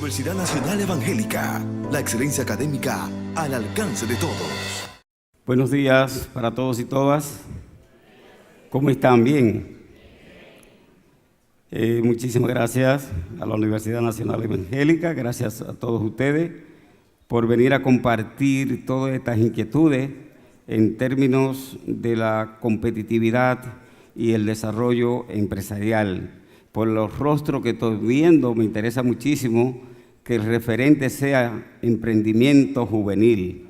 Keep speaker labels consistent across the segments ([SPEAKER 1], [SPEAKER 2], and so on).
[SPEAKER 1] Universidad Nacional Evangélica, la excelencia académica al alcance de todos.
[SPEAKER 2] Buenos días para todos y todas. ¿Cómo están? ¿Bien? Muchísimas gracias a la Universidad Nacional Evangélica, gracias a todos ustedes por venir a compartir todas estas inquietudes en términos de la competitividad y el desarrollo empresarial. Por los rostros que estoy viendo, me interesa muchísimo que el referente sea emprendimiento juvenil,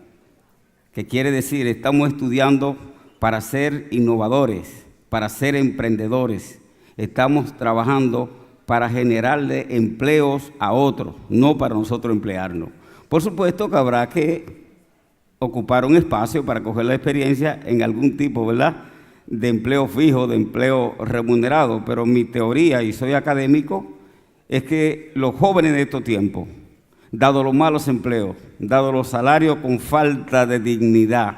[SPEAKER 2] que quiere decir, estamos estudiando para ser innovadores, para ser emprendedores. Estamos trabajando para generarle empleos a otros, no para nosotros emplearnos. Por supuesto que habrá que ocupar un espacio para coger la experiencia en algún tipo, ¿verdad?, de empleo fijo, de empleo remunerado, pero mi teoría, y soy académico, es que los jóvenes de estos tiempos, dado los malos empleos, dado los salarios con falta de dignidad,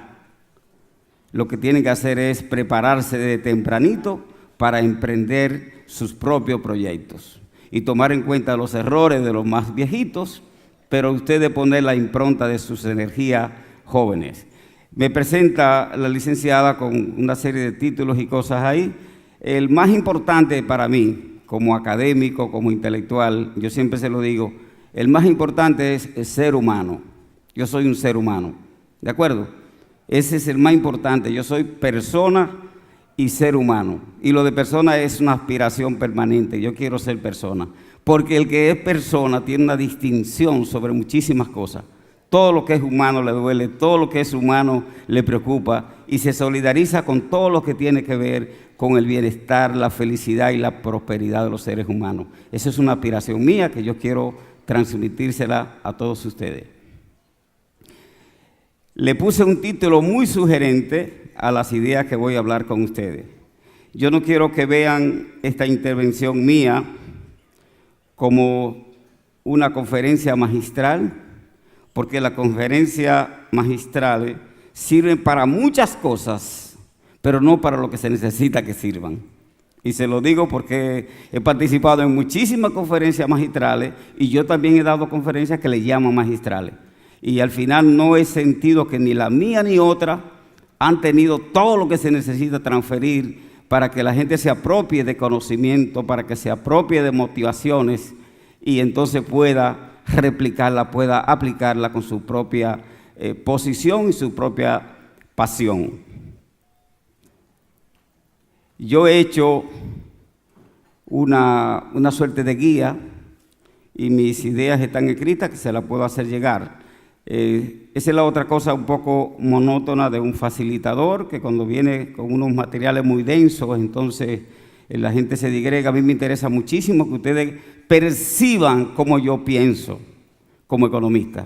[SPEAKER 2] lo que tienen que hacer es prepararse de tempranito para emprender sus propios proyectos y tomar en cuenta los errores de los más viejitos, pero ustedes poner la impronta de sus energías jóvenes. Me presenta la licenciada con una serie de títulos y cosas ahí. El más importante para mí, como académico, como intelectual, yo siempre se lo digo, el más importante es el ser humano. Yo soy un ser humano, ¿de acuerdo? Ese es el más importante. Yo soy persona y ser humano. Y lo de persona es una aspiración permanente. Yo quiero ser persona. Porque el que es persona tiene una distinción sobre muchísimas cosas. Todo lo que es humano le duele, todo lo que es humano le preocupa y se solidariza con todo lo que tiene que ver con el bienestar, la felicidad y la prosperidad de los seres humanos. Esa es una aspiración mía que yo quiero transmitírsela a todos ustedes. Le puse un título muy sugerente a las ideas que voy a hablar con ustedes. Yo no quiero que vean esta intervención mía como una conferencia magistral, porque las conferencias magistrales sirven para muchas cosas, pero no para lo que se necesita que sirvan. Y se lo digo porque he participado en muchísimas conferencias magistrales y yo también he dado conferencias que le llaman magistrales. Y al final no he sentido que ni la mía ni otra han tenido todo lo que se necesita transferir para que la gente se apropie de conocimiento, para que se apropie de motivaciones y entonces pueda replicarla, pueda aplicarla con su propia posición y su propia pasión. Yo he hecho una suerte de guía y mis ideas están escritas que se las puedo hacer llegar. Esa es la otra cosa un poco monótona de un facilitador, que cuando viene con unos materiales muy densos, entonces la gente se digrega. A mí me interesa muchísimo que ustedes perciban cómo yo pienso como economista.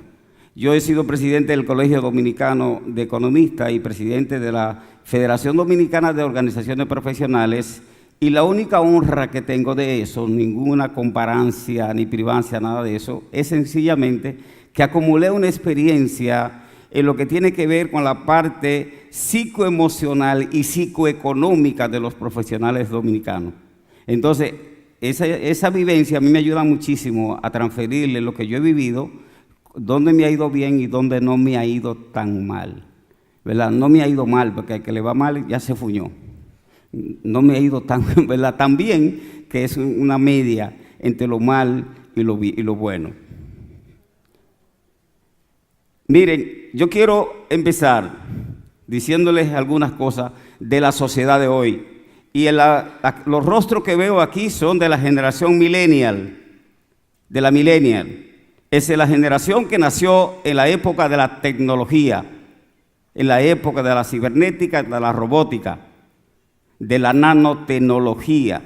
[SPEAKER 2] Yo he sido presidente del Colegio Dominicano de Economistas y presidente de la Federación Dominicana de Organizaciones Profesionales, y la única honra que tengo de eso, ninguna comparancia ni privancia, nada de eso, es sencillamente que acumulé una experiencia en lo que tiene que ver con la parte psicoemocional y psicoeconómica de los profesionales dominicanos. Entonces, esa vivencia a mí me ayuda muchísimo a transferirle lo que yo he vivido, dónde me ha ido bien y dónde no me ha ido tan mal, ¿verdad? No me ha ido mal, porque al que le va mal ya se fuñó. No me ha ido tan bien, que es una media entre lo mal y lo bueno. Miren, yo quiero empezar diciéndoles algunas cosas de la sociedad de hoy. Y los rostros que veo aquí son de la generación millennial, de la millennial. Esa es la generación que nació en la época de la tecnología, en la época de la cibernética, de la robótica, de la nanotecnología,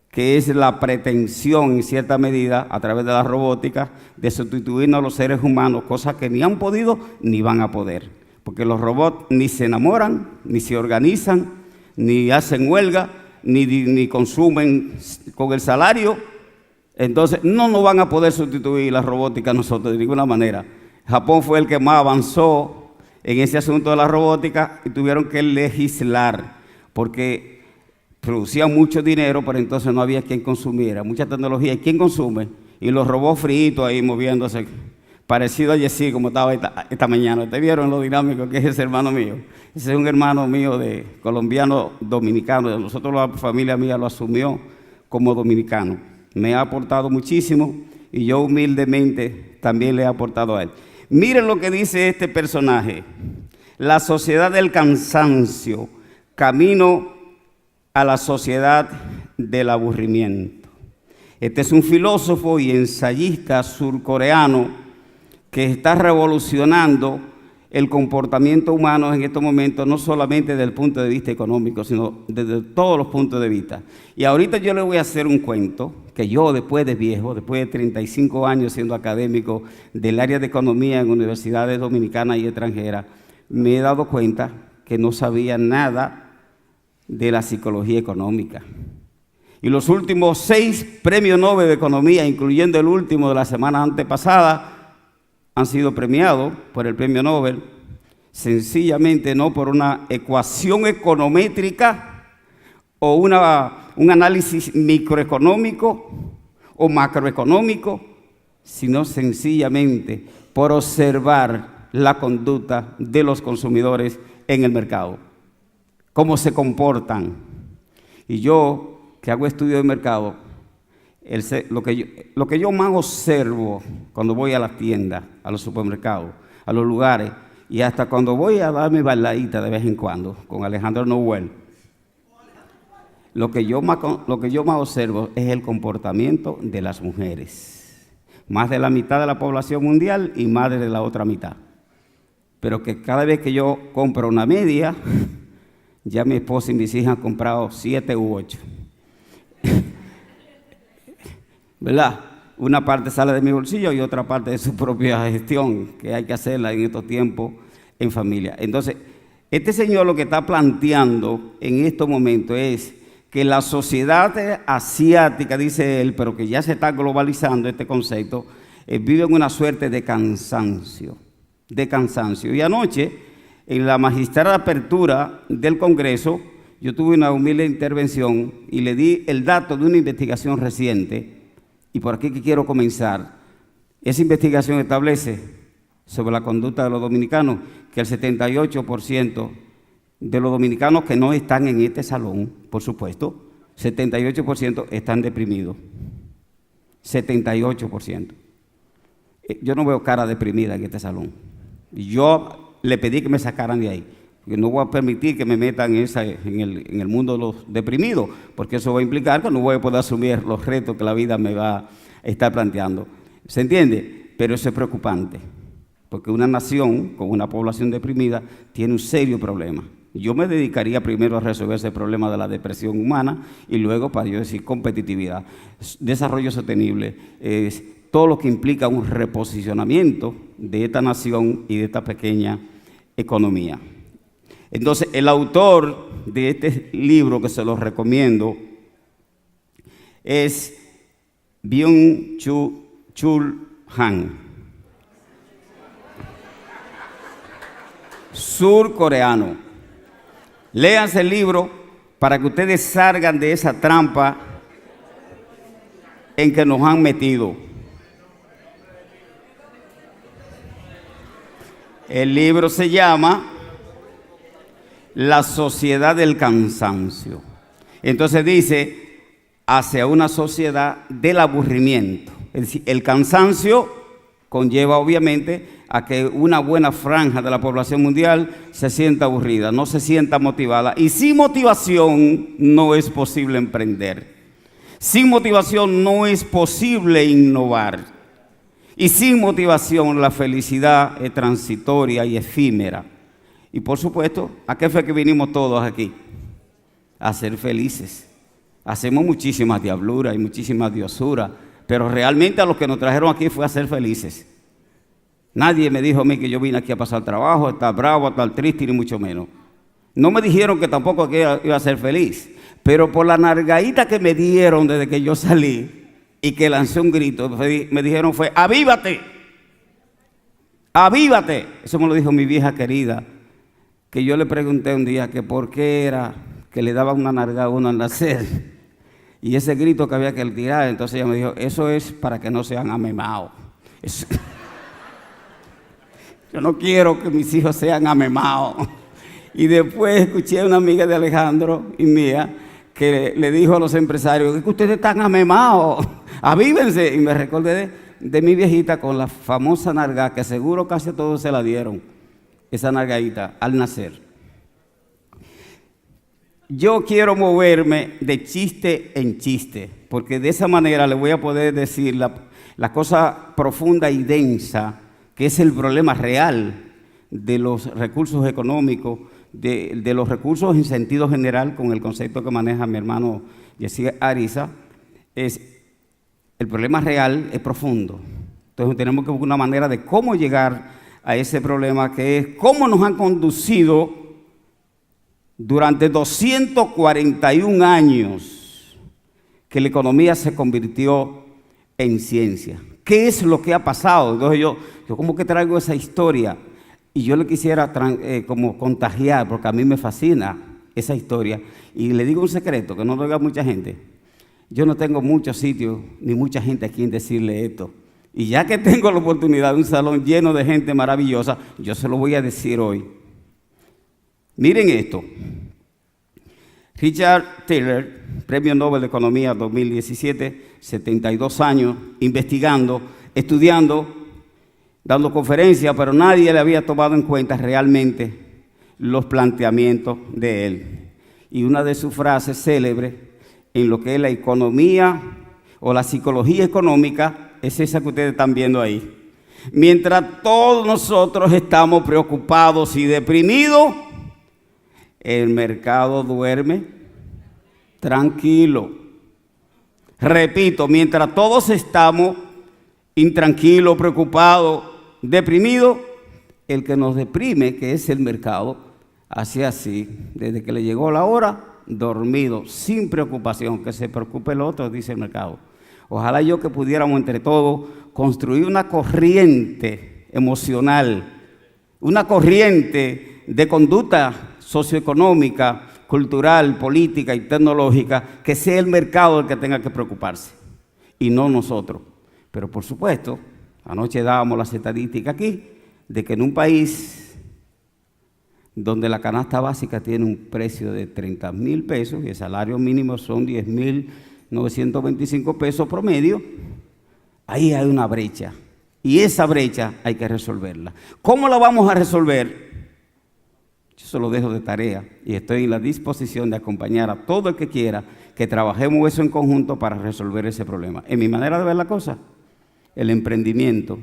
[SPEAKER 2] que es la pretensión en cierta medida a través de la robótica de sustituirnos a los seres humanos, cosas que ni han podido ni van a poder, porque los robots ni se enamoran, ni se organizan, ni hacen huelga, ni consumen con el salario. Entonces no nos van a poder sustituir la robótica nosotros de ninguna manera. Japón fue el que más avanzó en ese asunto de la robótica y tuvieron que legislar porque producían mucho dinero, pero entonces no había quien consumiera, mucha tecnología. ¿Y quién consume? y los robots fritos ahí moviéndose, parecido a Jessy como estaba esta mañana. ¿Ustedes vieron lo dinámico que es ese hermano mío? Ese es un hermano mío de colombiano dominicano. Nosotros, la familia mía lo asumió como dominicano. Me ha aportado muchísimo y yo humildemente también le he aportado a él. Miren lo que dice este personaje: la sociedad del cansancio, camino a la sociedad del aburrimiento. Este es un filósofo y ensayista surcoreano que está revolucionando el comportamiento humano en estos momentos, no solamente desde el punto de vista económico, sino desde todos los puntos de vista. Y ahorita yo le voy a hacer un cuento que yo, después de viejo, después de 35 años siendo académico del área de economía en universidades dominicanas y extranjeras, me he dado cuenta que no sabía nada de la psicología económica. Y los últimos 6 premios Nobel de Economía, incluyendo el último de la semana antepasada, han sido premiados por el premio Nobel, sencillamente no por una ecuación econométrica o un análisis microeconómico o macroeconómico, sino sencillamente por observar la conducta de los consumidores en el mercado, cómo se comportan. Y yo, que hago estudio de mercado, lo que yo más observo cuando voy a las tiendas, a los supermercados, a los lugares, y hasta cuando voy a dar mi bailadita de vez en cuando con Alejandro Noel, lo que yo más observo es el comportamiento de las mujeres. Más de la mitad de la población mundial y más de la otra mitad. Pero que cada vez que yo compro una media, ya mi esposa y mis hijas han comprado 7 u 8. ¿Verdad? Una parte sale de mi bolsillo y otra parte de su propia gestión, que hay que hacerla en estos tiempos en familia. Entonces, este señor lo que está planteando en estos momentos es que la sociedad asiática, dice él, pero que ya se está globalizando este concepto, vive en una suerte de cansancio. Y anoche, en la magistrada apertura del Congreso, yo tuve una humilde intervención y le di el dato de una investigación reciente. Y por aquí que quiero comenzar. Esa investigación establece sobre la conducta de los dominicanos que el 78% de los dominicanos que no están en este salón, por supuesto, 78% están deprimidos. 78%. Yo no veo cara deprimida en este salón. Y yo le pedí que me sacaran de ahí. Porque no voy a permitir que me metan en el mundo de los deprimidos, porque eso va a implicar que no voy a poder asumir los retos que la vida me va a estar planteando. ¿Se entiende? Pero eso es preocupante, porque una nación con una población deprimida tiene un serio problema. Yo me dedicaría primero a resolver ese problema de la depresión humana y luego, para yo decir, competitividad, desarrollo sostenible, es todo lo que implica un reposicionamiento de esta nación y de esta pequeña economía. Entonces, el autor de este libro, que se los recomiendo, es Byung-Chul Han, surcoreano. Léanse el libro para que ustedes salgan de esa trampa en que nos han metido. El libro se llama La sociedad del cansancio. Entonces dice, hacia una sociedad del aburrimiento. Es decir, el cansancio conlleva obviamente a que una buena franja de la población mundial se sienta aburrida, no se sienta motivada. Y sin motivación no es posible emprender. Sin motivación no es posible innovar. Y sin motivación la felicidad es transitoria y efímera. Y por supuesto, ¿a qué fue que vinimos todos aquí? A ser felices. Hacemos muchísimas diabluras y muchísimas diosuras, pero realmente a los que nos trajeron aquí fue a ser felices. Nadie me dijo a mí que yo vine aquí a pasar trabajo, a estar bravo, a estar triste, ni mucho menos. No me dijeron que tampoco aquí iba a ser feliz, pero por la nargadita que me dieron desde que yo salí y que lancé un grito, me dijeron fue, ¡avívate! ¡Avívate! Eso me lo dijo mi vieja querida, que yo le pregunté un día que por qué era que le daban una narga a uno al nacer Y ese grito que había que tirar, entonces ella me dijo, eso es para que no sean amemados. Yo no quiero que mis hijos sean amemados. Y después escuché a una amiga de Alejandro y mía que le dijo a los empresarios, es que ustedes están amemados, avívense. Y me recordé de mi viejita con la famosa nalga, que seguro casi todos se la dieron, esa nalgadita, al nacer. Yo quiero moverme de chiste en chiste, porque de esa manera le voy a poder decir la cosa profunda y densa, que es el problema real de los recursos económicos, de los recursos en sentido general, con el concepto que maneja mi hermano Yessier Ariza. El problema real es profundo. Entonces tenemos que buscar una manera de cómo llegar a ese problema, que es cómo nos han conducido durante 241 años que la economía se convirtió en ciencia. ¿Qué es lo que ha pasado? Entonces yo como que traigo esa historia y yo le quisiera como contagiar, porque a mí me fascina esa historia. Y le digo un secreto que no lo diga mucha gente. Yo no tengo muchos sitios ni mucha gente a quien decirle esto. Y ya que tengo la oportunidad de un salón lleno de gente maravillosa, yo se lo voy a decir hoy. Miren esto. Richard Thaler, Premio Nobel de Economía 2017, 72 años, investigando, estudiando, dando conferencias, pero nadie le había tomado en cuenta realmente los planteamientos de él. Y una de sus frases célebres en lo que es la economía o la psicología económica es esa que ustedes están viendo ahí. Mientras todos nosotros estamos preocupados y deprimidos, el mercado duerme tranquilo. Repito, mientras todos estamos intranquilos, preocupados, deprimidos, el que nos deprime, que es el mercado, hace así, desde que le llegó la hora, dormido, sin preocupación, que se preocupe el otro, dice el mercado. Ojalá yo que pudiéramos entre todos construir una corriente emocional, una corriente de conducta socioeconómica, cultural, política y tecnológica, que sea el mercado el que tenga que preocuparse y no nosotros. Pero por supuesto, anoche dábamos las estadísticas aquí de que en un país donde la canasta básica tiene un precio de 30,000 pesos y el salario mínimo son 10,925 pesos promedio, ahí hay una brecha. Y esa brecha hay que resolverla. ¿Cómo la vamos a resolver? Yo se lo dejo de tarea y estoy en la disposición de acompañar a todo el que quiera que trabajemos eso en conjunto para resolver ese problema. En mi manera de ver la cosa, el emprendimiento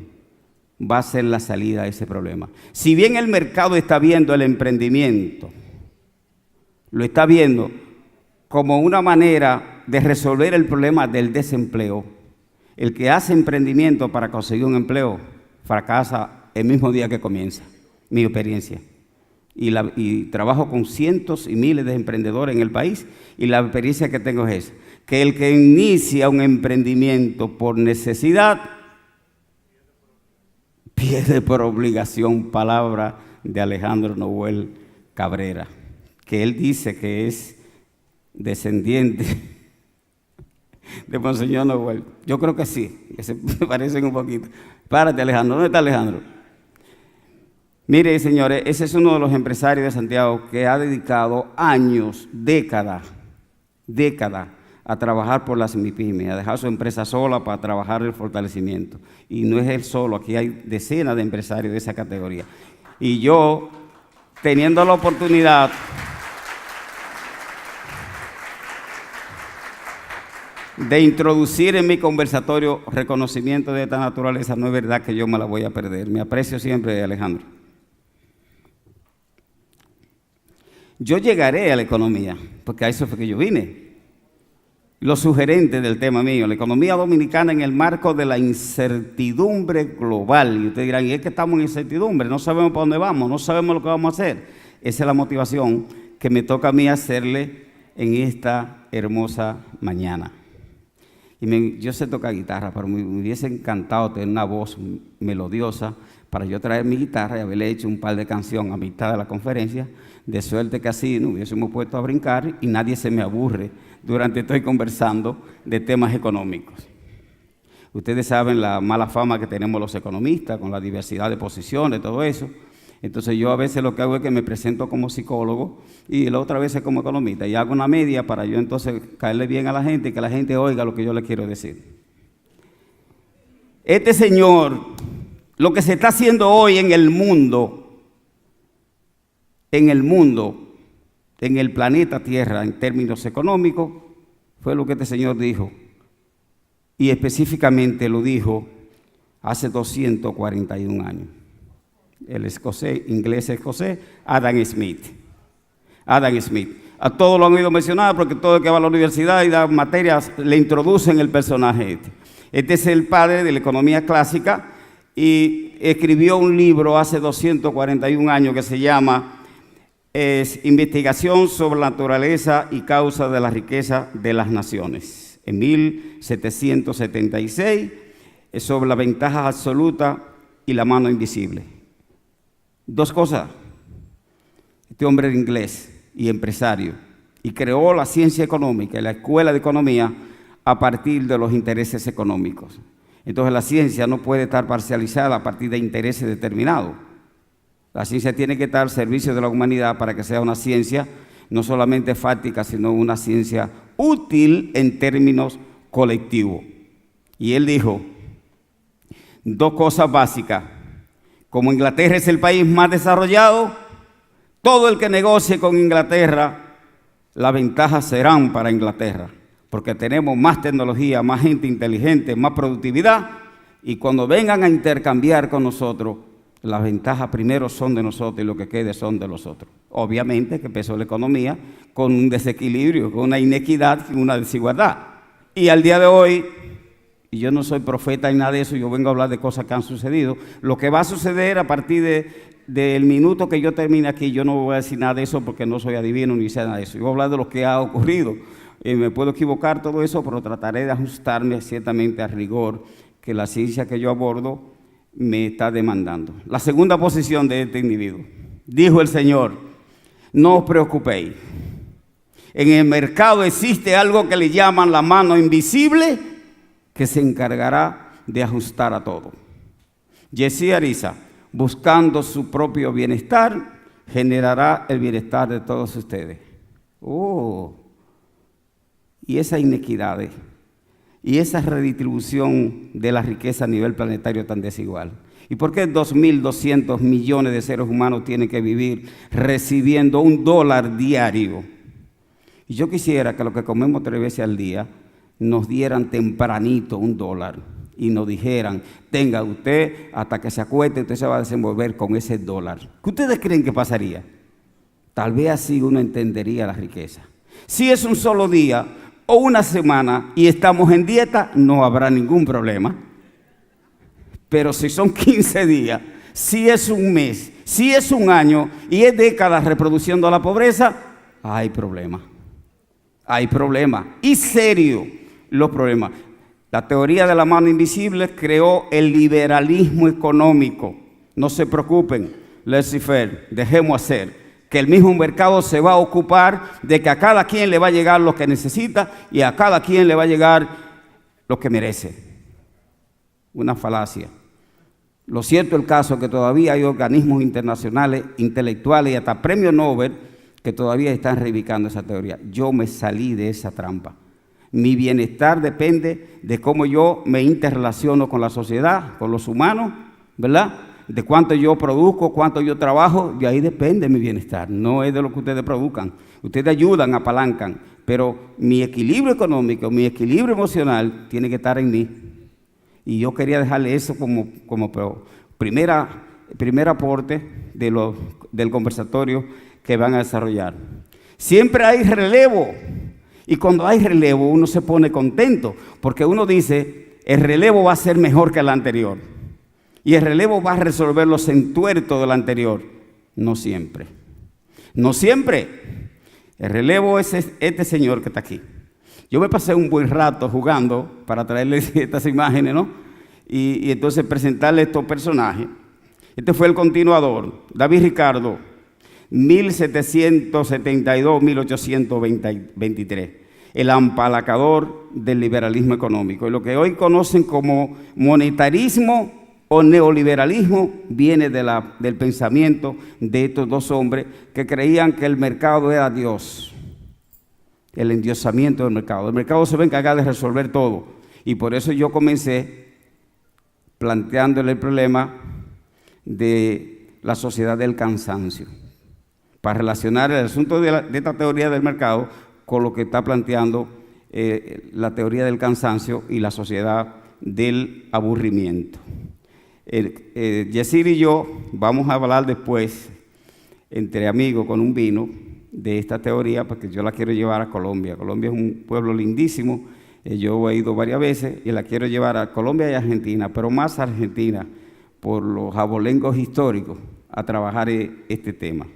[SPEAKER 2] va a ser la salida a ese problema. Si bien el mercado está viendo el emprendimiento, lo está viendo como una manera de resolver el problema del desempleo, el que hace emprendimiento para conseguir un empleo fracasa el mismo día que comienza, mi experiencia. Y trabajo con cientos y miles de emprendedores en el país y la experiencia que tengo es que el que inicia un emprendimiento por necesidad pierde por obligación, palabra de Alejandro Noel Cabrera, que él dice que es descendiente de Monseñor Noel. Yo creo que sí, que se parecen un poquito. Párate, Alejandro. ¿Dónde está Alejandro? Mire, señores, ese es uno de los empresarios de Santiago que ha dedicado años, décadas, a trabajar por las MIPYME, a dejar su empresa sola para trabajar el fortalecimiento. Y no es él solo, aquí hay decenas de empresarios de esa categoría. Y yo, teniendo la oportunidad de introducir en mi conversatorio reconocimiento de esta naturaleza, no es verdad que yo me la voy a perder. Me aprecio siempre, Alejandro. Yo llegaré a la economía, porque a eso fue que yo vine. Lo sugerente del tema mío, la economía dominicana en el marco de la incertidumbre global. Y ustedes dirán, ¿y es que estamos en incertidumbre? No sabemos para dónde vamos, no sabemos lo que vamos a hacer. Esa es la motivación que me toca a mí hacerle en esta hermosa mañana. Y yo sé tocar guitarra, pero me hubiese encantado tener una voz melodiosa para yo traer mi guitarra y haberle hecho un par de canciones a mitad de la conferencia, de suerte que así nos hubiésemos puesto a brincar y nadie se me aburre durante que estoy conversando de temas económicos. Ustedes saben la mala fama que tenemos los economistas con la diversidad de posiciones, todo eso. Entonces yo a veces lo que hago es que me presento como psicólogo y la otra vez como economista y hago una media para yo entonces caerle bien a la gente y que la gente oiga lo que yo le quiero decir. Este señor, lo que se está haciendo hoy en el mundo, en el planeta Tierra, en términos económicos, fue lo que este señor dijo. Y específicamente lo dijo hace 241 años. El inglés escocés, Adam Smith. Adam Smith. A todos lo han oído mencionar porque todo el que va a la universidad y da materias le introducen el personaje este. Este es el padre de la economía clásica y escribió un libro hace 241 años que se llama Investigación sobre la naturaleza y causa de la riqueza de las naciones. En 1776, sobre la ventaja absoluta y la mano invisible. Dos cosas. Este hombre era inglés y empresario y creó la ciencia económica y la escuela de economía a partir de los intereses económicos. Entonces la ciencia no puede estar parcializada a partir de intereses determinados. La ciencia tiene que estar al servicio de la humanidad para que sea una ciencia no solamente fáctica, sino una ciencia útil en términos colectivos. Y él dijo dos cosas básicas. Como Inglaterra es el país más desarrollado, todo el que negocie con Inglaterra, las ventajas serán para Inglaterra, porque tenemos más tecnología, más gente inteligente, más productividad, y cuando vengan a intercambiar con nosotros, las ventajas primero son de nosotros y lo que quede son de los otros. Obviamente que empezó la economía con un desequilibrio, con una inequidad y una desigualdad. Y al día de hoy, y yo no soy profeta ni nada de eso, yo vengo a hablar de cosas que han sucedido. Lo que va a suceder a partir del minuto que yo termine aquí, yo no voy a decir nada de eso porque no soy adivino ni sé nada de eso. Yo voy a hablar de lo que ha ocurrido. Me puedo equivocar todo eso, pero trataré de ajustarme ciertamente al rigor que la ciencia que yo abordo me está demandando. La segunda posición de este individuo. Dijo el Señor, no os preocupéis. En el mercado existe algo que le llaman la mano invisible que se encargará de ajustar a todo. Jesse Ariza, buscando su propio bienestar, generará el bienestar de todos ustedes. Y esas inequidades y esa redistribución de la riqueza a nivel planetario tan desigual. ¿Y por qué 2.200 millones de seres humanos tienen que vivir recibiendo $1 diario? Y yo quisiera que lo que comemos 3 veces al día nos dieran tempranito $1 y nos dijeran, tenga usted hasta que se acueste, usted se va a desenvolver con ese $1. ¿Qué ustedes creen que pasaría? Tal vez así uno entendería la riqueza. Si es un solo día o una semana y estamos en dieta, no habrá ningún problema. Pero si son 15 días, si es un mes, si es un año y es décadas reproduciendo la pobreza, hay problema. Hay problemas, y serio los problemas. La teoría de la mano invisible creó el liberalismo económico. No se preocupen, laissez-faire, dejemos hacer, que el mismo mercado se va a ocupar de que a cada quien le va a llegar lo que necesita y a cada quien le va a llegar lo que merece. Una falacia. Lo cierto es el caso es que todavía hay organismos internacionales, intelectuales y hasta premios Nobel que todavía están reivindicando esa teoría. Yo me salí de esa trampa. Mi bienestar depende de cómo yo me interrelaciono con la sociedad, con los humanos, ¿verdad? De cuánto yo produzco, cuánto yo trabajo, de ahí depende mi bienestar. No es de lo que ustedes produzcan. Ustedes ayudan, apalancan, pero mi equilibrio económico, mi equilibrio emocional tiene que estar en mí. Y yo quería dejarle eso como primer aporte del conversatorio que van a desarrollar. Siempre hay relevo. Y cuando hay relevo uno se pone contento, porque uno dice, el relevo va a ser mejor que el anterior. Y el relevo va a resolver los entuertos del anterior. No siempre. No siempre. El relevo es este señor que está aquí. Yo me pasé un buen rato jugando para traerles estas imágenes, ¿no? Y entonces presentarles estos personajes. Este fue el continuador, David Ricardo, 1772-1823, el empalacador del liberalismo económico. Y lo que hoy conocen como monetarismo o neoliberalismo viene del pensamiento de estos dos hombres que creían que el mercado era Dios, el endiosamiento del mercado. El mercado se va a encargar de resolver todo. Y por eso yo comencé planteándole el problema de la sociedad del cansancio, para relacionar el asunto de esta teoría del mercado con lo que está planteando la teoría del cansancio y la sociedad del aburrimiento. Yesir y yo vamos a hablar después, entre amigos, con un vino, de esta teoría, porque yo la quiero llevar a Colombia. Colombia es un pueblo lindísimo, yo he ido varias veces y la quiero llevar a Colombia y Argentina, pero más a Argentina, por los abolengos históricos, a trabajar este tema.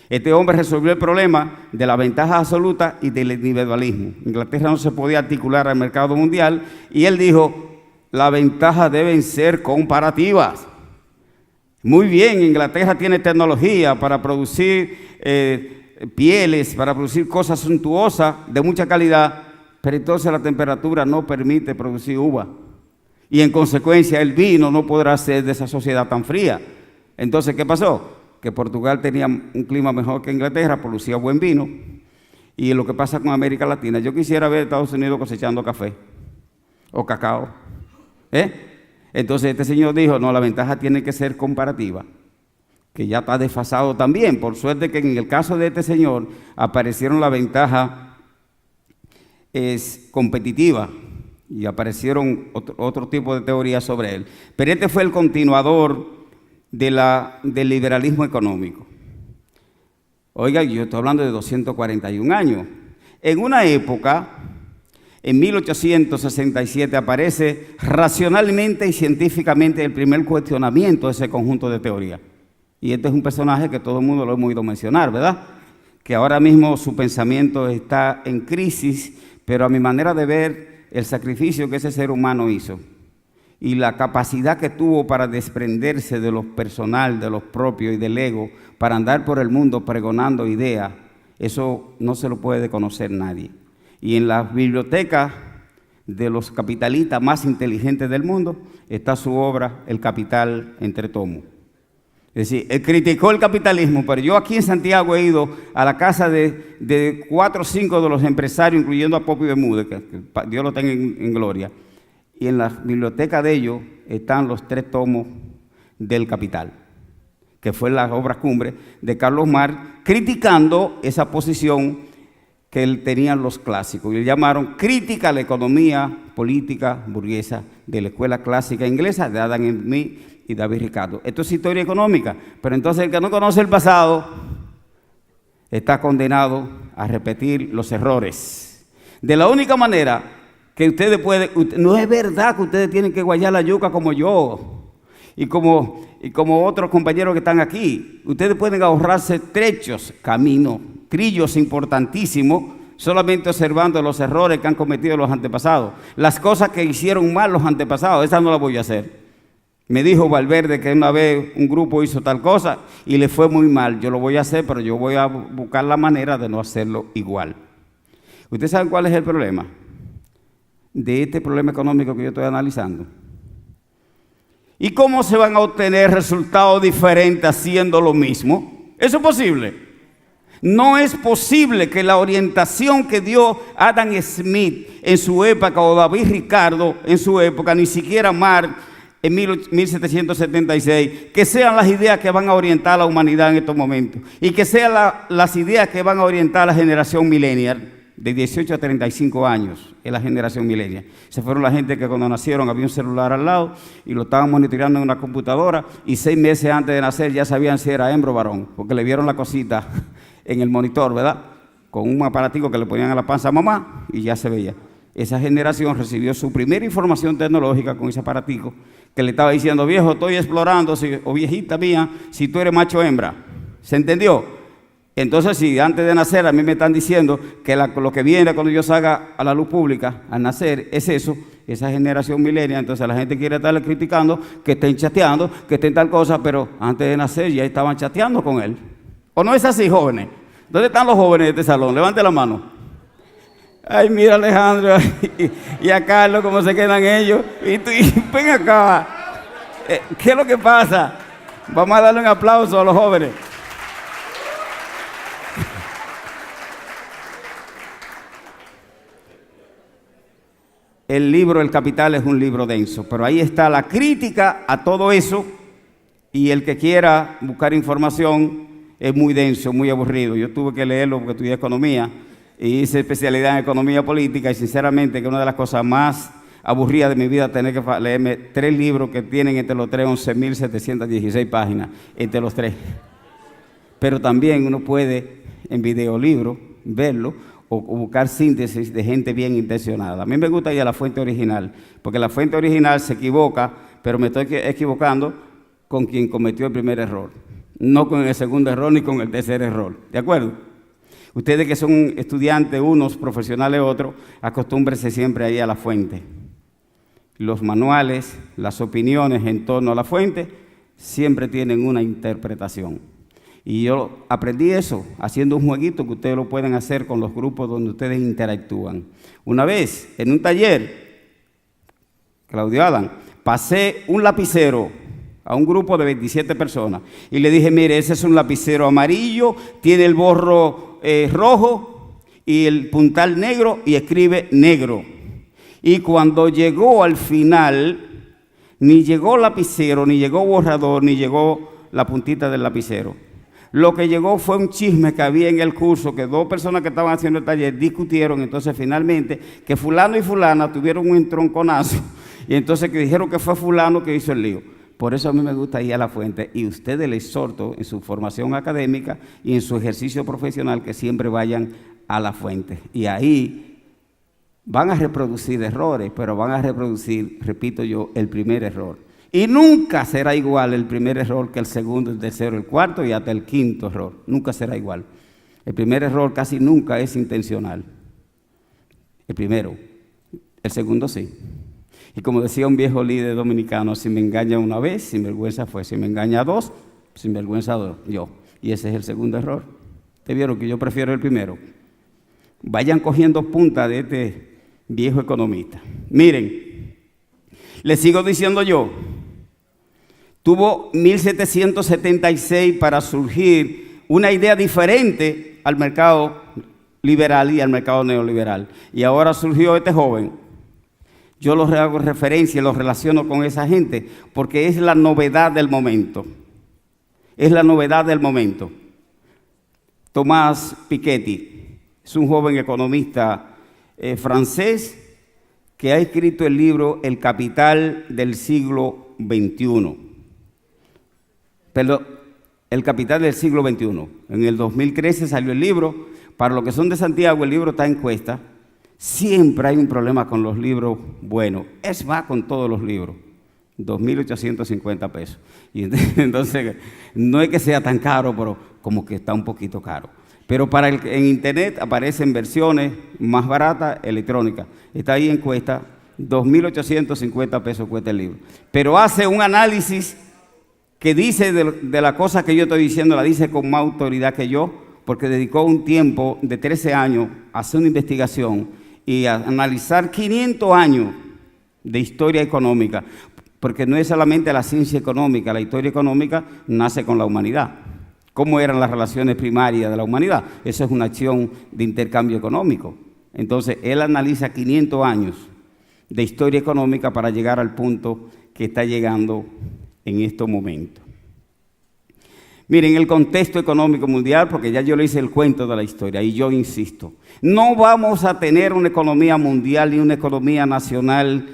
[SPEAKER 2] Este hombre resolvió el problema de la ventaja absoluta y del individualismo. Inglaterra no se podía articular al mercado mundial y él dijo, las ventajas deben ser comparativas. Muy bien, Inglaterra tiene tecnología para producir pieles, para producir cosas suntuosas de mucha calidad, pero entonces la temperatura no permite producir uva. Y en consecuencia el vino no podrá ser de esa sociedad tan fría. Entonces, ¿qué pasó? Que Portugal tenía un clima mejor que Inglaterra, producía buen vino. Y lo que pasa con América Latina, yo quisiera ver a Estados Unidos cosechando café o cacao. Entonces este señor dijo, no, la ventaja tiene que ser comparativa, que ya está desfasado también. Por suerte que en el caso de este señor aparecieron la ventaja competitiva y aparecieron otro tipo de teorías sobre él. Pero este fue el continuador del liberalismo económico. Oiga, yo estoy hablando de 241 años. En una época, en 1867, aparece racionalmente y científicamente el primer cuestionamiento de ese conjunto de teorías. Y este es un personaje que todo el mundo lo hemos oído mencionar, ¿verdad? Que ahora mismo su pensamiento está en crisis, pero a mi manera de ver, el sacrificio que ese ser humano hizo y la capacidad que tuvo para desprenderse de lo personal, de lo propio y del ego, para andar por el mundo pregonando ideas, eso no se lo puede conocer nadie. Y en las bibliotecas de los capitalistas más inteligentes del mundo está su obra, El Capital entre tomos. Es decir, él criticó el capitalismo, pero yo aquí en Santiago he ido a la casa de 4 o 5 de los empresarios, incluyendo a Popi Bermúdez, que Dios lo tenga en gloria. Y en la biblioteca de ellos están los 3 tomos del Capital, que fue la obra cumbre de Carlos Marx, criticando esa posición que tenían los clásicos, y le llamaron crítica a la economía política burguesa de la escuela clásica inglesa de Adam Smith y David Ricardo. Esto es historia económica, pero entonces el que no conoce el pasado está condenado a repetir los errores. De la única manera que ustedes pueden, no es verdad que ustedes tienen que guayar la yuca como yo y como otros compañeros que están aquí. Ustedes pueden ahorrarse trechos, caminos, trillos importantísimos, solamente observando los errores que han cometido los antepasados, las cosas que hicieron mal los antepasados. Esas no las voy a hacer. Me dijo Valverde que una vez un grupo hizo tal cosa y le fue muy mal. Yo lo voy a hacer, pero yo voy a buscar la manera de no hacerlo igual. ¿Ustedes saben cuál es el problema de este problema económico que yo estoy analizando? ¿Y cómo se van a obtener resultados diferentes haciendo lo mismo? ¿Eso es posible? No es posible que la orientación que dio Adam Smith en su época o David Ricardo en su época, ni siquiera Marx en 1776, que sean las ideas que van a orientar a la humanidad en estos momentos y que sean las ideas que van a orientar a la generación millennial de 18 a 35 años, es la generación millennial. Se fueron la gente que cuando nacieron había un celular al lado y lo estaban monitoreando en una computadora y 6 meses antes de nacer ya sabían si era hembra o varón, porque le vieron la cosita en el monitor, ¿verdad? Con un aparatico que le ponían a la panza a mamá y ya se veía. Esa generación recibió su primera información tecnológica con ese aparatico que le estaba diciendo, viejo, estoy explorando, o viejita mía, si tú eres macho o hembra. ¿Se entendió? Entonces, si antes de nacer a mí me están diciendo que lo que viene cuando yo salga a la luz pública, al nacer, es eso, esa generación millennial, entonces la gente quiere estarle criticando, que estén chateando, que estén tal cosa, pero antes de nacer ya estaban chateando con él. ¿O no es así, jóvenes? ¿Dónde están los jóvenes de este salón? Levante la mano. Ay, mira Alejandro, y a Carlos, cómo se quedan ellos. Y ven acá. ¿Qué es lo que pasa? Vamos a darle un aplauso a los jóvenes. El libro El Capital es un libro denso, pero ahí está la crítica a todo eso, y el que quiera buscar información es muy denso, muy aburrido. Yo tuve que leerlo porque estudié economía y hice especialidad en economía política, y sinceramente que una de las cosas más aburridas de mi vida es tener que leerme 3 libros que tienen entre los 3 11.716 páginas, entre los 3. Pero también uno puede en videolibro verlo o buscar síntesis de gente bien intencionada. A mí me gusta ir a la fuente original, porque la fuente original se equivoca, pero me estoy equivocando con quien cometió el primer error, no con el segundo error ni con el tercer error. ¿De acuerdo? Ustedes que son estudiantes, unos profesionales, otros, acostúmbrense siempre ahí a la fuente. Los manuales, las opiniones en torno a la fuente siempre tienen una interpretación. Y yo aprendí eso haciendo un jueguito que ustedes lo pueden hacer con los grupos donde ustedes interactúan. Una vez, en un taller, Claudio Adam, pasé un lapicero a un grupo de 27 personas y le dije, mire, ese es un lapicero amarillo, tiene el borro rojo y el puntal negro y escribe negro. Y cuando llegó al final, ni llegó lapicero, ni llegó borrador, ni llegó la puntita del lapicero. Lo que llegó fue un chisme que había en el curso, que 2 personas que estaban haciendo el taller discutieron, entonces finalmente que fulano y fulana tuvieron un entronconazo, y entonces que dijeron que fue fulano que hizo el lío. Por eso a mí me gusta ir a la fuente, y ustedes les exhorto en su formación académica y en su ejercicio profesional que siempre vayan a la fuente. Y ahí van a reproducir errores, pero van a reproducir, repito yo, el primer error. Y nunca será igual el primer error que el segundo, el tercero, el cuarto y hasta el quinto error. Nunca será igual. El primer error casi nunca es intencional. El primero. El segundo sí. Y como decía un viejo líder dominicano, si me engaña una vez, sin vergüenza fue. Si me engaña 2, sin vergüenza yo. Y ese es el segundo error. ¿Te vieron que yo prefiero el primero? Vayan cogiendo punta de este viejo economista. Miren, les sigo diciendo yo, tuvo 1776 para surgir una idea diferente al mercado liberal y al mercado neoliberal. Y ahora surgió este joven. Yo los hago referencia, los relaciono con esa gente, porque es la novedad del momento. Es la novedad del momento. Thomas Piketty es un joven economista francés que ha escrito el libro El Capital del siglo XXI. Perdón, El Capital del siglo XXI. En el 2013 salió el libro. Para los que son de Santiago, el libro está en cuesta. Siempre hay un problema con los libros buenos. Es más, con todos los libros. 2.850 pesos. Y entonces, no es que sea tan caro, pero como que está un poquito caro. Pero en internet aparecen versiones más baratas, electrónicas. Está ahí en cuesta, 2.850 pesos cuesta el libro. Pero hace un análisis que dice de la cosa que yo estoy diciendo, la dice con más autoridad que yo, porque dedicó un tiempo de 13 años a hacer una investigación y a analizar 500 años de historia económica, porque no es solamente la ciencia económica, la historia económica nace con la humanidad. ¿Cómo eran las relaciones primarias de la humanidad? Eso es una acción de intercambio económico. Entonces, él analiza 500 años de historia económica para llegar al punto que está llegando en estos momentos. Miren, el contexto económico mundial, porque ya yo le hice el cuento de la historia, y yo insisto, no vamos a tener una economía mundial ni una economía nacional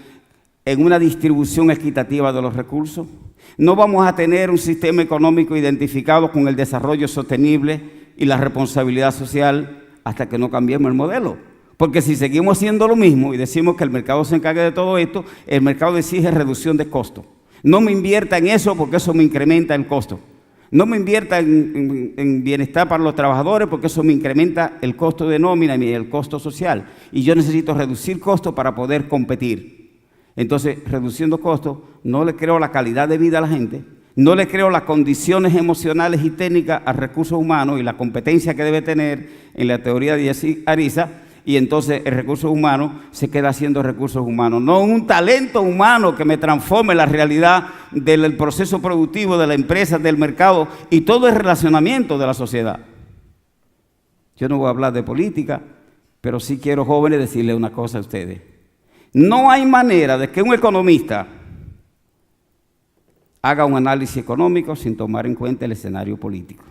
[SPEAKER 2] en una distribución equitativa de los recursos. No vamos a tener un sistema económico identificado con el desarrollo sostenible y la responsabilidad social hasta que no cambiemos el modelo. Porque si seguimos haciendo lo mismo y decimos que el mercado se encargue de todo esto, el mercado exige reducción de costos. No me invierta en eso porque eso me incrementa el costo. No me invierta en bienestar para los trabajadores porque eso me incrementa el costo de nómina y el costo social. Y yo necesito reducir costos para poder competir. Entonces, reduciendo costos, no le creo la calidad de vida a la gente, no le creo las condiciones emocionales y técnicas a recursos humanos y la competencia que debe tener en la teoría de Ariza, y entonces el recurso humano se queda siendo recursos humanos, no un talento humano que me transforme la realidad del proceso productivo de la empresa, del mercado y todo el relacionamiento de la sociedad. Yo no voy a hablar de política, pero sí quiero, jóvenes, decirles una cosa a ustedes. No hay manera de que un economista haga un análisis económico sin tomar en cuenta el escenario político.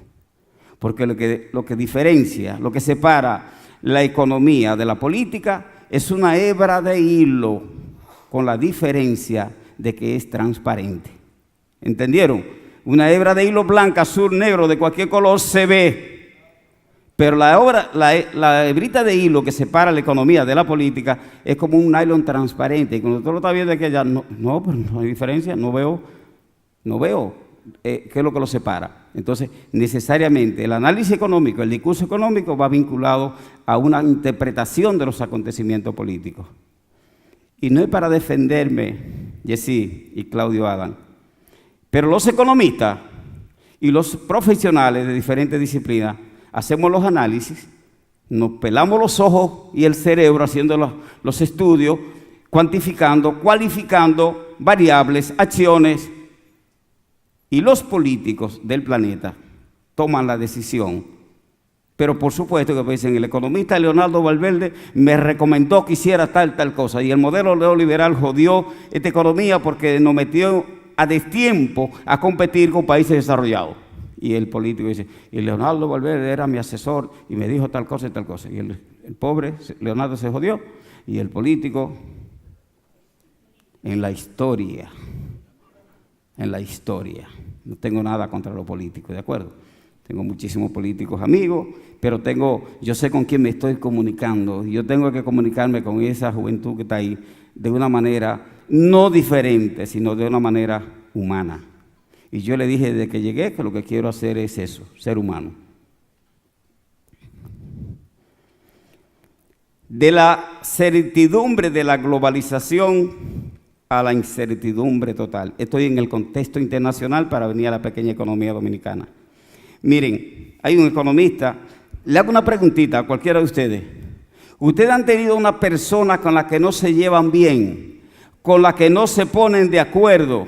[SPEAKER 2] Porque lo que diferencia, lo que separa la economía de la política es una hebra de hilo, con la diferencia de que es transparente. ¿Entendieron? Una hebra de hilo blanca, azul, negro, de cualquier color se ve. Pero la hebrita de hilo que separa la economía de la política es como un nylon transparente. Y cuando tú lo estás viendo aquí allá, no, pero no hay diferencia, no veo qué es lo que lo separa. Entonces, necesariamente el análisis económico, el discurso económico va vinculado a una interpretación de los acontecimientos políticos. Y no es para defenderme, Jessy y Claudio Adam, pero los economistas y los profesionales de diferentes disciplinas hacemos los análisis, nos pelamos los ojos y el cerebro haciendo los estudios, cuantificando, cualificando variables, acciones, y los políticos del planeta toman la decisión. Pero por supuesto que dicen, el economista Leonardo Valverde me recomendó que hiciera tal cosa, y el modelo neoliberal jodió esta economía porque nos metió a destiempo a competir con países desarrollados. Y el político dice, y Leonardo Valverde era mi asesor y me dijo tal cosa y tal cosa. Y el pobre Leonardo se jodió, y el político en la historia. No tengo nada contra los políticos, ¿de acuerdo? Tengo muchísimos políticos amigos, pero yo sé con quién me estoy comunicando. Yo tengo que comunicarme con esa juventud que está ahí de una manera no diferente, sino de una manera humana. Y yo le dije desde que llegué que lo que quiero hacer es eso, ser humano. De la certidumbre de la globalización a la incertidumbre total. Estoy en el contexto internacional para venir a la pequeña economía dominicana. Miren, hay un economista, le hago una preguntita a cualquiera de ustedes. ¿Ustedes han tenido una persona con la que no se llevan bien, con la que no se ponen de acuerdo,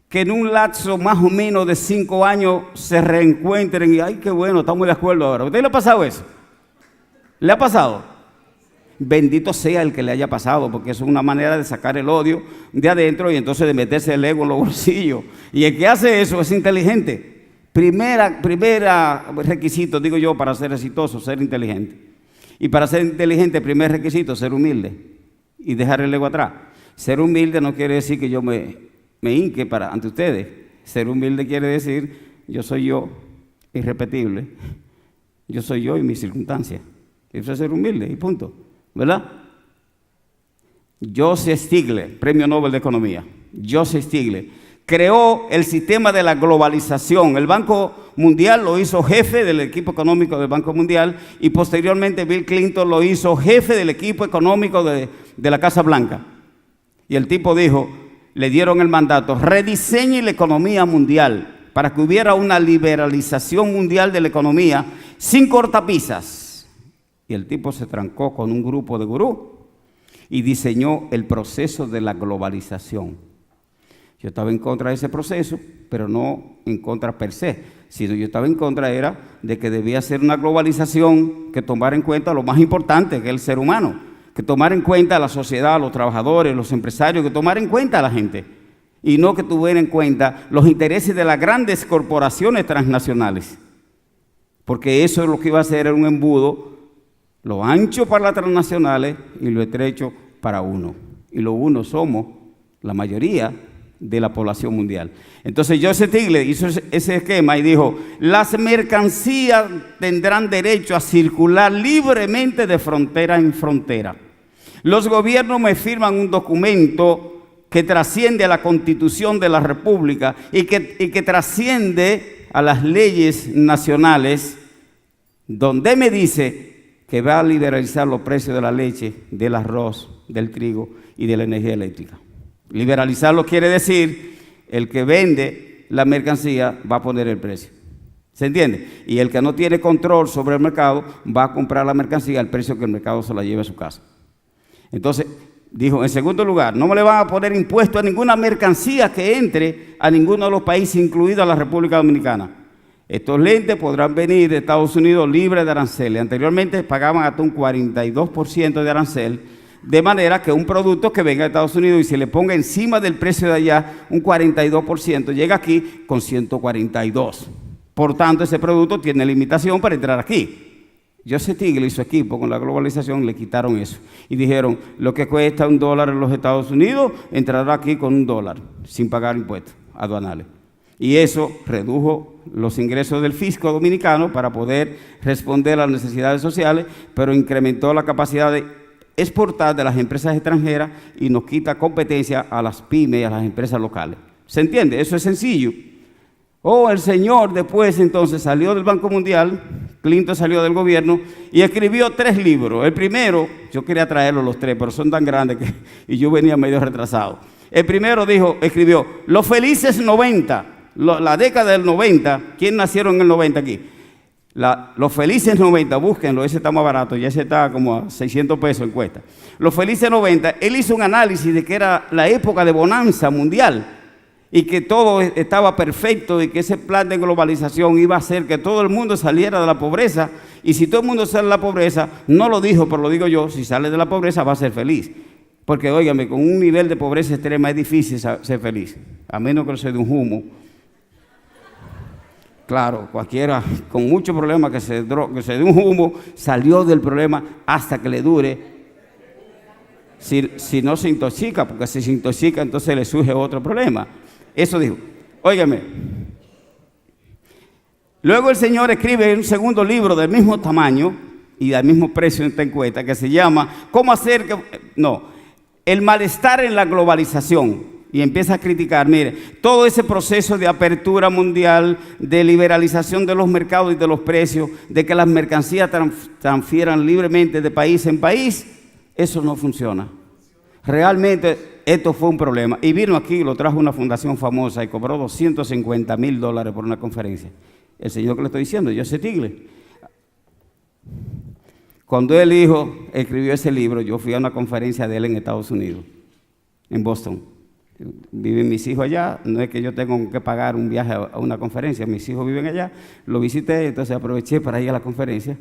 [SPEAKER 2] que en un lapso más o menos de 5 años se reencuentren y, ay, qué bueno, estamos de acuerdo ahora? ¿A usted le ha pasado eso? ¿Le ha pasado? Bendito sea el que le haya pasado, porque eso es una manera de sacar el odio de adentro y entonces de meterse el ego en los bolsillos. Y el que hace eso es inteligente. Primera requisito, digo yo, para ser exitoso, ser inteligente. Y para ser inteligente, primer requisito, ser humilde y dejar el ego atrás. Ser humilde no quiere decir que yo me hinque ante ustedes. Ser humilde quiere decir, yo soy yo, irrepetible. Yo soy yo y mis circunstancias. Eso es ser humilde y punto. ¿Verdad? Joseph Stiglitz, Premio Nobel de Economía. Joseph Stiglitz creó el sistema de la globalización. El Banco Mundial lo hizo jefe del equipo económico del Banco Mundial y posteriormente Bill Clinton lo hizo jefe del equipo económico de la Casa Blanca. Y el tipo dijo, le dieron el mandato, rediseñe la economía mundial para que hubiera una liberalización mundial de la economía sin cortapisas. Y el tipo se trancó con un grupo de gurús y diseñó el proceso de la globalización. Yo estaba en contra de ese proceso, pero no en contra per se, sino yo estaba en contra de que debía ser una globalización que tomara en cuenta lo más importante, que es el ser humano, que tomara en cuenta a la sociedad, a los trabajadores, los empresarios, que tomara en cuenta a la gente, y no que tuviera en cuenta los intereses de las grandes corporaciones transnacionales, porque eso es lo que iba a hacer era un embudo, lo ancho para las transnacionales y lo estrecho para uno. Y los unos somos la mayoría de la población mundial. Entonces Joseph Stiglitz hizo ese esquema y dijo, las mercancías tendrán derecho a circular libremente de frontera en frontera. Los gobiernos me firman un documento que trasciende a la Constitución de la República y que trasciende a las leyes nacionales, donde me dice que va a liberalizar los precios de la leche, del arroz, del trigo y de la energía eléctrica. Liberalizarlo quiere decir el que vende la mercancía va a poner el precio. ¿Se entiende? Y el que no tiene control sobre el mercado va a comprar la mercancía al precio que el mercado se la lleve a su casa. Entonces, dijo, en segundo lugar, no me le van a poner impuesto a ninguna mercancía que entre a ninguno de los países, incluida la República Dominicana. Estos lentes podrán venir de Estados Unidos libres de aranceles. Anteriormente pagaban hasta un 42% de arancel, de manera que un producto que venga de Estados Unidos y se le ponga encima del precio de allá un 42%, llega aquí con 142%. Por tanto, ese producto tiene limitación para entrar aquí. Joseph Stiglitz y su equipo con la globalización le quitaron eso y dijeron, lo que cuesta $1 en los Estados Unidos, entrará aquí con $1, sin pagar impuestos aduanales. Y eso redujo los ingresos del fisco dominicano para poder responder a las necesidades sociales, pero incrementó la capacidad de exportar de las empresas extranjeras y nos quita competencia a las pymes y a las empresas locales. ¿Se entiende? Eso es sencillo. El señor después entonces salió del Banco Mundial, Clinton salió del gobierno y escribió 3 libros. El primero, yo quería traerlos los 3, pero son tan grandes y yo venía medio retrasado. El primero escribió, Los Felices 90, la década del 90. ¿Quién nacieron en el 90 aquí? Los Felices 90, búsquenlo, ese está más barato, ya ese está como a 600 pesos en cuesta. Los Felices 90, él hizo un análisis de que era la época de bonanza mundial y que todo estaba perfecto y que ese plan de globalización iba a hacer que todo el mundo saliera de la pobreza. Y si todo el mundo sale de la pobreza, no lo dijo, pero lo digo yo, si sale de la pobreza va a ser feliz. Porque, óigame, con un nivel de pobreza extrema es difícil ser feliz, a menos que sea de un humo. Claro, cualquiera con mucho problema que se dé un humo, salió del problema hasta que le dure. Si no se intoxica, porque si se intoxica entonces le surge otro problema. Eso dijo. Óigame. Luego el señor escribe un segundo libro del mismo tamaño y del mismo precio en esta encuesta que se llama El malestar en la globalización. Y empieza a criticar, mire, todo ese proceso de apertura mundial, de liberalización de los mercados y de los precios, de que las mercancías transfieran libremente de país en país, eso no funciona. Realmente esto fue un problema. Y vino aquí, lo trajo una fundación famosa y cobró $250,000 por una conferencia. El señor que le estoy diciendo, Joseph Stiglitz. Cuando él escribió ese libro, yo fui a una conferencia de él en Estados Unidos, en Boston. Viven mis hijos allá, no es que yo tenga que pagar un viaje a una conferencia, mis hijos viven allá, lo visité, entonces aproveché para ir a la conferencia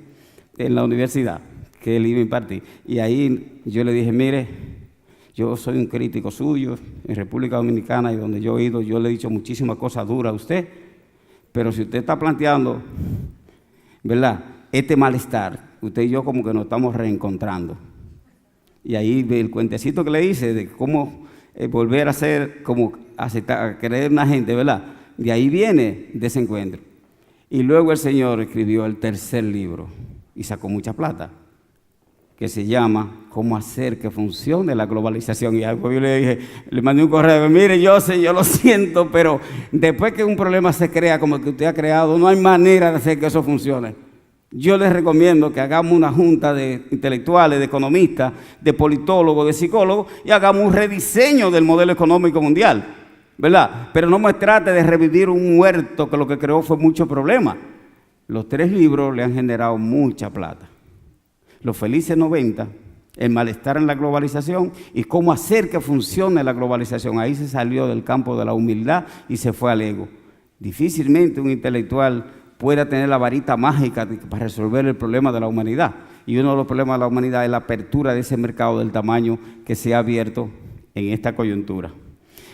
[SPEAKER 2] en la universidad que él iba a impartir. Y ahí yo le dije, mire, yo soy un crítico suyo en República Dominicana y donde yo he ido, yo le he dicho muchísimas cosas duras a usted, pero si usted está planteando, ¿verdad?, este malestar, usted y yo como que nos estamos reencontrando. Y ahí el cuentecito que le hice de cómo volver a ser, como aceptar, creer una gente, ¿verdad? De ahí viene de ese encuentro. Y luego el señor escribió el tercer libro y sacó mucha plata, que se llama Cómo hacer que funcione la globalización. Y algo yo le dije, le mandé un correo, mire, yo lo siento, pero después que un problema se crea como el que usted ha creado, no hay manera de hacer que eso funcione. Yo les recomiendo que hagamos una junta de intelectuales, de economistas, de politólogos, de psicólogos y hagamos un rediseño del modelo económico mundial, ¿verdad? Pero no me trate de revivir un muerto que lo que creó fue mucho problema. Los 3 libros le han generado mucha plata. Los Felices 90, El malestar en la globalización y cómo hacer que funcione la globalización. Ahí se salió del campo de la humildad y se fue al ego. Difícilmente un intelectual pueda tener la varita mágica para resolver el problema de la humanidad. Y uno de los problemas de la humanidad es la apertura de ese mercado del tamaño que se ha abierto en esta coyuntura.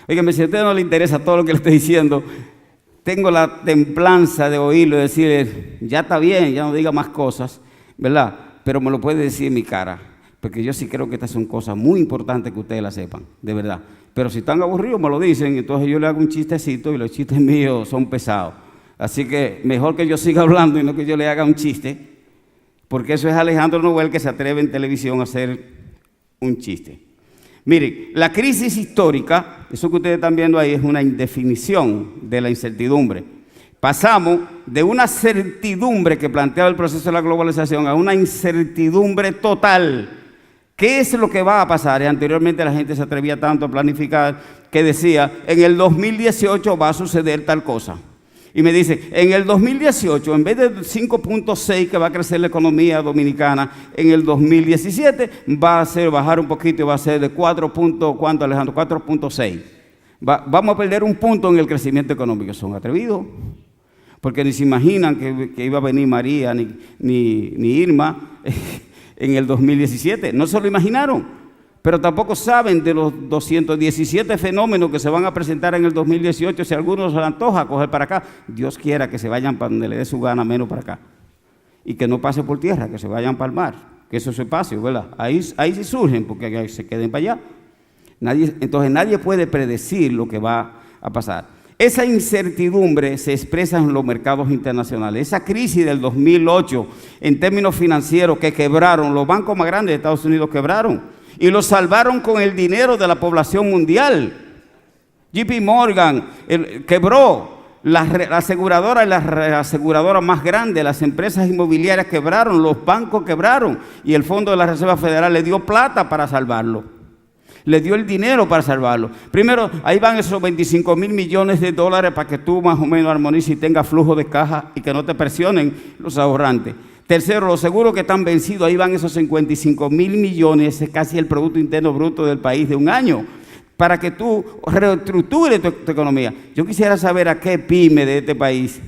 [SPEAKER 2] Óigame, si a usted no le interesa todo lo que le estoy diciendo, tengo la templanza de oírlo y decirle, ya está bien, ya no diga más cosas, ¿verdad? Pero me lo puede decir en mi cara, porque yo sí creo que estas son cosas muy importantes que ustedes las sepan, de verdad. Pero si están aburridos me lo dicen, entonces yo le hago un chistecito y los chistes míos son pesados. Así que mejor que yo siga hablando y no que yo le haga un chiste, porque eso es Alejandro Noel que se atreve en televisión a hacer un chiste. Miren, la crisis histórica, eso que ustedes están viendo ahí es una indefinición de la incertidumbre. Pasamos de una certidumbre que planteaba el proceso de la globalización a una incertidumbre total. ¿Qué es lo que va a pasar? Y anteriormente la gente se atrevía tanto a planificar que decía, en el 2018 va a suceder tal cosa. Y me dice, en el 2018, en vez de 5.6 que va a crecer la economía dominicana, en el 2017 va a ser bajar un poquito y va a ser de 4. ¿Cuánto, Alejandro? 4.6. Vamos a perder un punto en el crecimiento económico. Son atrevidos, porque ni se imaginan que iba a venir María ni Irma en el 2017. No se lo imaginaron. Pero tampoco saben de los 217 fenómenos que se van a presentar en el 2018, si a algunos se les antoja coger para acá. Dios quiera que se vayan para donde le dé su gana, menos para acá. Y que no pase por tierra, que se vayan para el mar, que eso es espacio, ¿verdad? Ahí sí surgen, porque ahí se queden para allá. Entonces nadie puede predecir lo que va a pasar. Esa incertidumbre se expresa en los mercados internacionales. Esa crisis del 2008, en términos financieros, que quebraron, los bancos más grandes de Estados Unidos quebraron. Y lo salvaron con el dinero de la población mundial. JP Morgan quebró, las aseguradoras y las reaseguradoras más grandes, las empresas inmobiliarias quebraron, los bancos quebraron, y el Fondo de la Reserva Federal le dio plata para salvarlo. Le dio el dinero para salvarlo. Primero, ahí van esos 25,000 millones de dólares para que tú más o menos armonices y tengas flujo de caja y que no te presionen los ahorrantes. Tercero, los seguros que están vencidos, ahí van esos 55,000 millones, es casi el Producto Interno Bruto del país de un año, para que tú reestructures tu economía. Yo quisiera saber a qué pyme de este país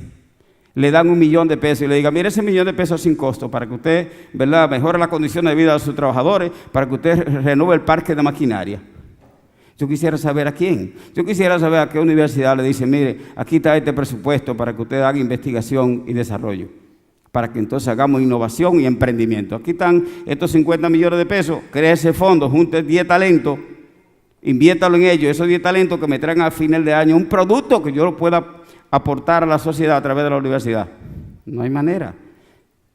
[SPEAKER 2] le dan $1,000,000 y le digan, mire, ese $1,000,000 sin costo, para que usted, ¿verdad?, mejore las condiciones de vida de sus trabajadores, para que usted renueve el parque de maquinaria. Yo quisiera saber a quién. Yo quisiera saber a qué universidad le dice, mire, aquí está este presupuesto para que usted haga investigación y desarrollo, para que entonces hagamos innovación y emprendimiento. Aquí están estos 50 millones de pesos, crea ese fondo, junte 10 talentos, inviértalo en ellos, esos 10 talentos que me traen a final de año un producto que yo lo pueda aportar a la sociedad a través de la universidad. No hay manera.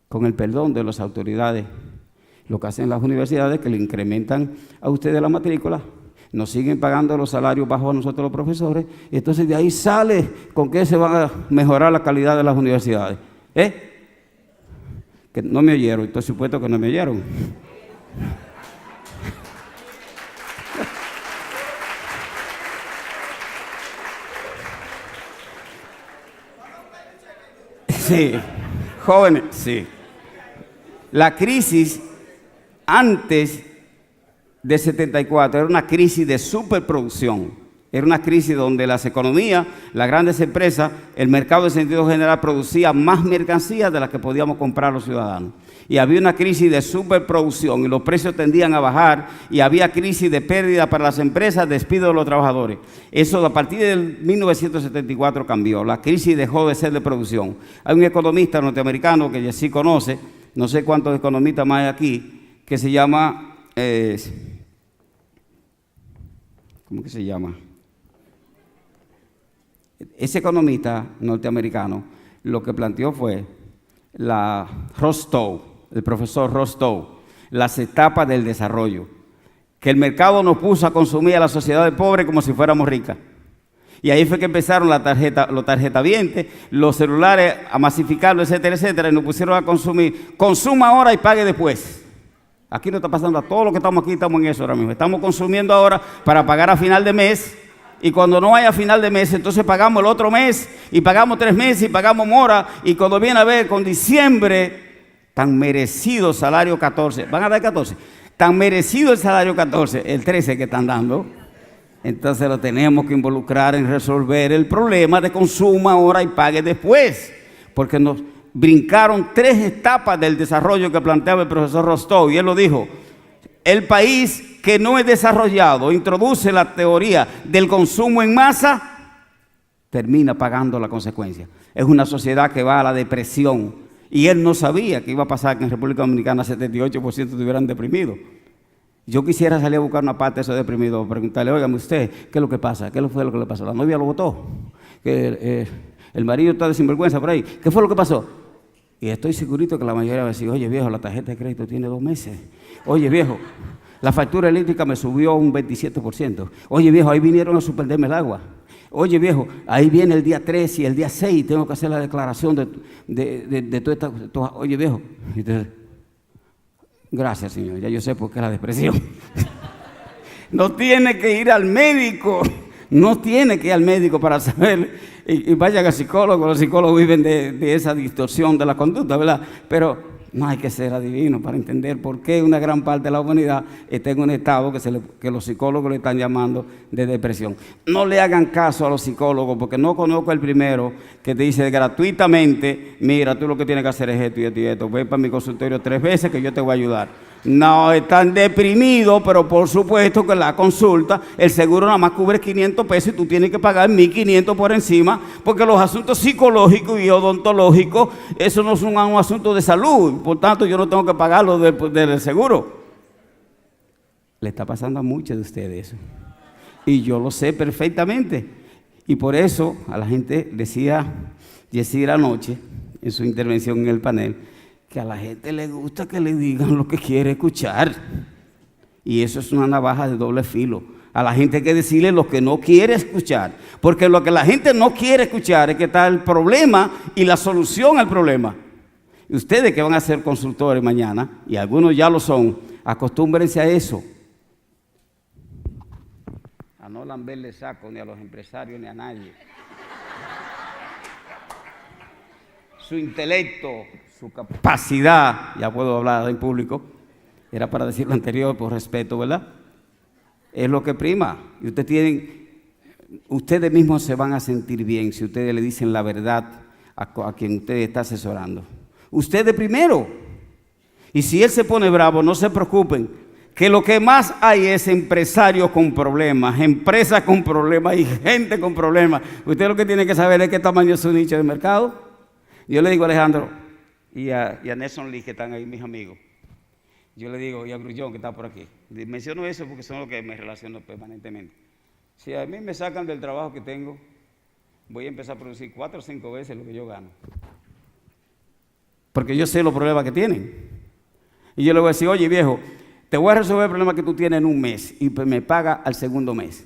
[SPEAKER 2] Con el perdón de las autoridades, lo que hacen las universidades es que le incrementan a ustedes la matrícula, nos siguen pagando los salarios bajos a nosotros los profesores, y entonces de ahí sale con que se va a mejorar la calidad de las universidades. Que no me oyeron, estoy supuesto que no me oyeron. Sí, jóvenes, sí. La crisis antes de 74 era una crisis de superproducción. Era una crisis donde las economías, las grandes empresas, el mercado en sentido general producía más mercancías de las que podíamos comprar los ciudadanos. Y había una crisis de superproducción y los precios tendían a bajar y había crisis de pérdida para las empresas, despido de los trabajadores. Eso a partir del 1974 cambió. La crisis dejó de ser de producción. Hay un economista norteamericano que ya sí conoce, no sé cuántos economistas más hay aquí, que se llama, ¿cómo que se llama? Ese economista norteamericano lo que planteó fue el profesor Rostow, las etapas del desarrollo, que el mercado nos puso a consumir a la sociedad de pobres como si fuéramos ricas. Y ahí fue que empezaron los tarjetavientes, los celulares a masificarlo, etcétera, etcétera, y nos pusieron a consumir. Consuma ahora y pague después. Aquí no está pasando a todos los que estamos aquí, estamos en eso ahora mismo. Estamos consumiendo ahora para pagar a final de mes. Y cuando no haya final de mes, entonces pagamos el otro mes, y pagamos 3 meses, y pagamos mora, y cuando viene a ver con diciembre, tan merecido salario 14, van a dar 14, tan merecido el salario 14, el 13 que están dando, entonces lo tenemos que involucrar en resolver el problema de consumo ahora y pague después, porque nos brincaron 3 etapas del desarrollo que planteaba el profesor Rostow, y él lo dijo. El país que no es desarrollado introduce la teoría del consumo en masa, termina pagando la consecuencia. Es una sociedad que va a la depresión. Y él no sabía que iba a pasar que en República Dominicana 78% estuvieran deprimidos. Yo quisiera salir a buscar una parte de esos deprimidos, preguntarle, óigame usted, ¿qué es lo que pasa? ¿Qué fue lo que le pasó? La novia lo votó, que el marido está de sinvergüenza por ahí. ¿Qué fue lo que pasó? Y estoy segurito que la mayoría va a decir, oye viejo, la tarjeta de crédito tiene 2 meses. Oye viejo, la factura eléctrica me subió un 27%. Oye viejo, ahí vinieron a suspenderme el agua. Oye viejo, ahí viene el día 3 y el día 6 tengo que hacer la declaración de toda esta... Oye viejo, Gracias, Señor, ya yo sé por qué la depresión. No tiene que ir al médico. No tiene que ir al médico para saber, y vayan al psicólogo. Los psicólogos viven de esa distorsión de la conducta, ¿verdad? Pero no hay que ser adivino para entender por qué una gran parte de la humanidad está en un estado que los psicólogos le están llamando de depresión. No le hagan caso a los psicólogos, porque no conozco el primero que te dice gratuitamente, mira, tú lo que tienes que hacer es esto y esto y esto, ve para mi consultorio 3 veces que yo te voy a ayudar. No, están deprimidos, pero por supuesto que la consulta, el seguro nada más cubre 500 pesos y tú tienes que pagar 1.500 por encima, porque los asuntos psicológicos y odontológicos, eso no es un asunto de salud, por tanto yo no tengo que pagarlo del seguro. Le está pasando a muchos de ustedes eso, y yo lo sé perfectamente, y por eso a la gente decía Yesir anoche en su intervención en el panel, que a la gente le gusta que le digan lo que quiere escuchar. Y eso es una navaja de doble filo. A la gente hay que decirle lo que no quiere escuchar. Porque lo que la gente no quiere escuchar es que está el problema y la solución al problema. Y ustedes que van a ser consultores mañana, y algunos ya lo son, acostúmbrense a eso. A no lamberle saco ni a los empresarios ni a nadie. Su intelecto, su capacidad, ya puedo hablar en público, era para decir lo anterior por respeto, ¿verdad? Es lo que prima. Y ustedes mismos se van a sentir bien si ustedes le dicen la verdad a quien usted está asesorando. Ustedes primero. Y si él se pone bravo, no se preocupen, que lo que más hay es empresarios con problemas, empresas con problemas y gente con problemas. Usted lo que tiene que saber es qué tamaño es su nicho de mercado. Yo le digo a Alejandro y a Nelson Lee, que están ahí mis amigos, yo le digo, y a Grullón, que está por aquí, menciono eso porque son los que me relaciono permanentemente. Si a mí me sacan del trabajo que tengo, voy a empezar a producir 4 o 5 veces lo que yo gano, porque yo sé los problemas que tienen. Y yo le voy a decir, oye viejo, te voy a resolver el problema que tú tienes en un mes, y me paga al segundo mes.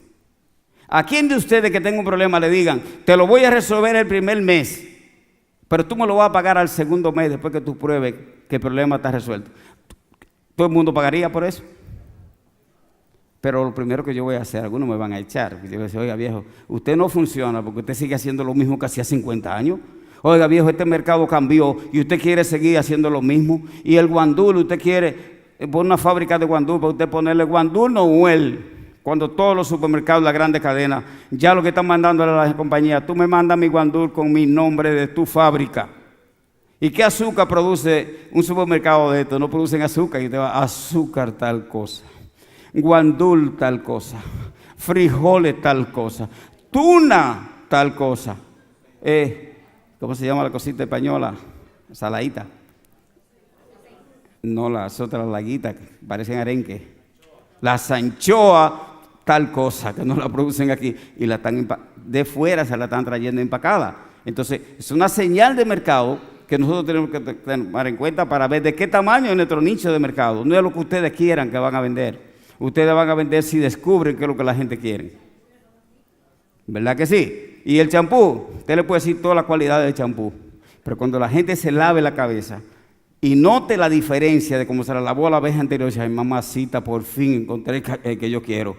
[SPEAKER 2] ¿A quién de ustedes que tenga un problema le digan, te lo voy a resolver el primer mes, pero tú me lo vas a pagar al segundo mes después que tú pruebes que el problema está resuelto? ¿Todo el mundo pagaría por eso? Pero lo primero que yo voy a hacer, algunos me van a echar. Yo voy a decir, oiga viejo, usted no funciona porque usted sigue haciendo lo mismo que hacía 50 años. Oiga viejo, este mercado cambió y usted quiere seguir haciendo lo mismo. Y el guandul, usted quiere poner una fábrica de guandul para usted ponerle guandul Noel. Cuando todos los supermercados, la grande cadena, ya lo que están mandando a la compañía, tú me mandas mi guandul con mi nombre de tu fábrica. ¿Y qué azúcar produce un supermercado de esto? No producen azúcar, y te va azúcar tal cosa, guandul tal cosa, frijoles tal cosa, tuna tal cosa. ¿Cómo se llama la cosita española? Saladita. No, las otras laguitas que parecen arenque. Las anchoas tal cosa, que no la producen aquí y la están de fuera se la están trayendo empacada. Entonces, es una señal de mercado que nosotros tenemos que tomar en cuenta para ver de qué tamaño es nuestro nicho de mercado. No es lo que ustedes quieran que van a vender. Ustedes van a vender si descubren qué es lo que la gente quiere. ¿Verdad que sí? Y el champú, usted le puede decir todas las cualidades del champú, pero cuando la gente se lave la cabeza y note la diferencia de cómo se la lavó la vez anterior, dice, ay mamacita, por fin encontré el que yo quiero.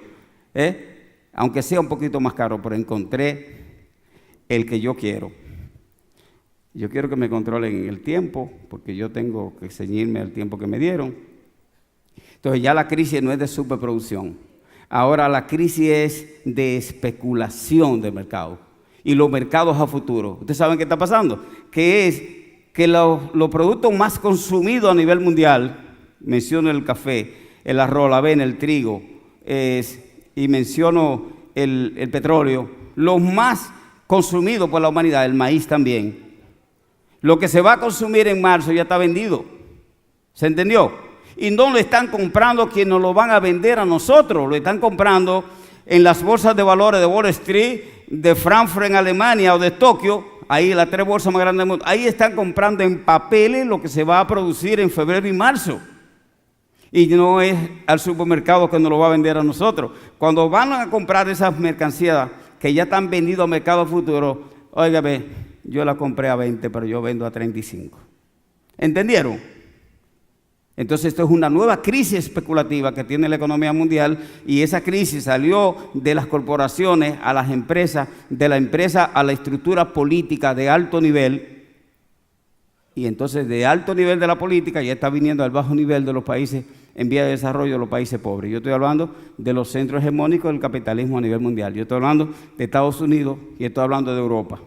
[SPEAKER 2] Aunque sea un poquito más caro, pero encontré el que yo quiero. Yo quiero que me controlen el tiempo, porque yo tengo que ceñirme al tiempo que me dieron. Entonces ya la crisis no es de superproducción. Ahora la crisis es de especulación de mercado. Y los mercados a futuro. ¿Ustedes saben qué está pasando? Que es que los productos más consumidos a nivel mundial, menciono el café, el arroz, la avena, el trigo, y menciono el petróleo, los más consumidos por la humanidad, el maíz también. Lo que se va a consumir en marzo ya está vendido. ¿Se entendió? Y no lo están comprando quienes nos lo van a vender a nosotros, lo están comprando en las bolsas de valores de Wall Street, de Frankfurt en Alemania o de Tokio, ahí las 3 bolsas más grandes del mundo, ahí están comprando en papeles lo que se va a producir en febrero y marzo. Y no es al supermercado que nos lo va a vender a nosotros. Cuando van a comprar esas mercancías que ya están vendidas al mercado futuro, óigame, yo la compré a 20, pero yo vendo a 35. ¿Entendieron? Entonces esto es una nueva crisis especulativa que tiene la economía mundial, y esa crisis salió de las corporaciones a las empresas, de la empresa a la estructura política de alto nivel, y entonces de alto nivel de la política ya está viniendo al bajo nivel de los países en vía de desarrollo, de los países pobres. Yo estoy hablando de los centros hegemónicos del capitalismo a nivel mundial. Yo estoy hablando de Estados Unidos y estoy hablando de Europa.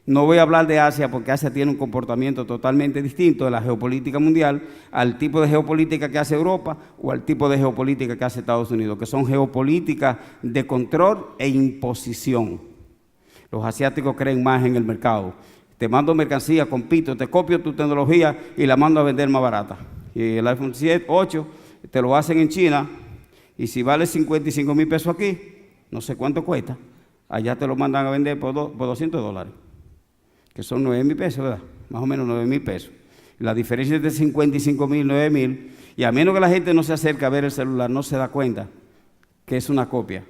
[SPEAKER 2] No voy a hablar de Asia porque Asia tiene un comportamiento totalmente distinto de la geopolítica mundial al tipo de geopolítica que hace Europa o al tipo de geopolítica que hace Estados Unidos, que son geopolíticas de control e imposición. Los asiáticos creen más en el mercado. Te mando mercancía, compito, te copio tu tecnología y la mando a vender más barata. Y el iPhone 7, 8 te lo hacen en China, y si vale 55,000 pesos aquí, no sé cuánto cuesta, allá te lo mandan a vender por $200. Que son 9,000 pesos, ¿verdad? Más o menos 9,000 pesos. La diferencia es de 55,000, 9,000, y a menos que la gente no se acerque a ver el celular, no se da cuenta que es una copia.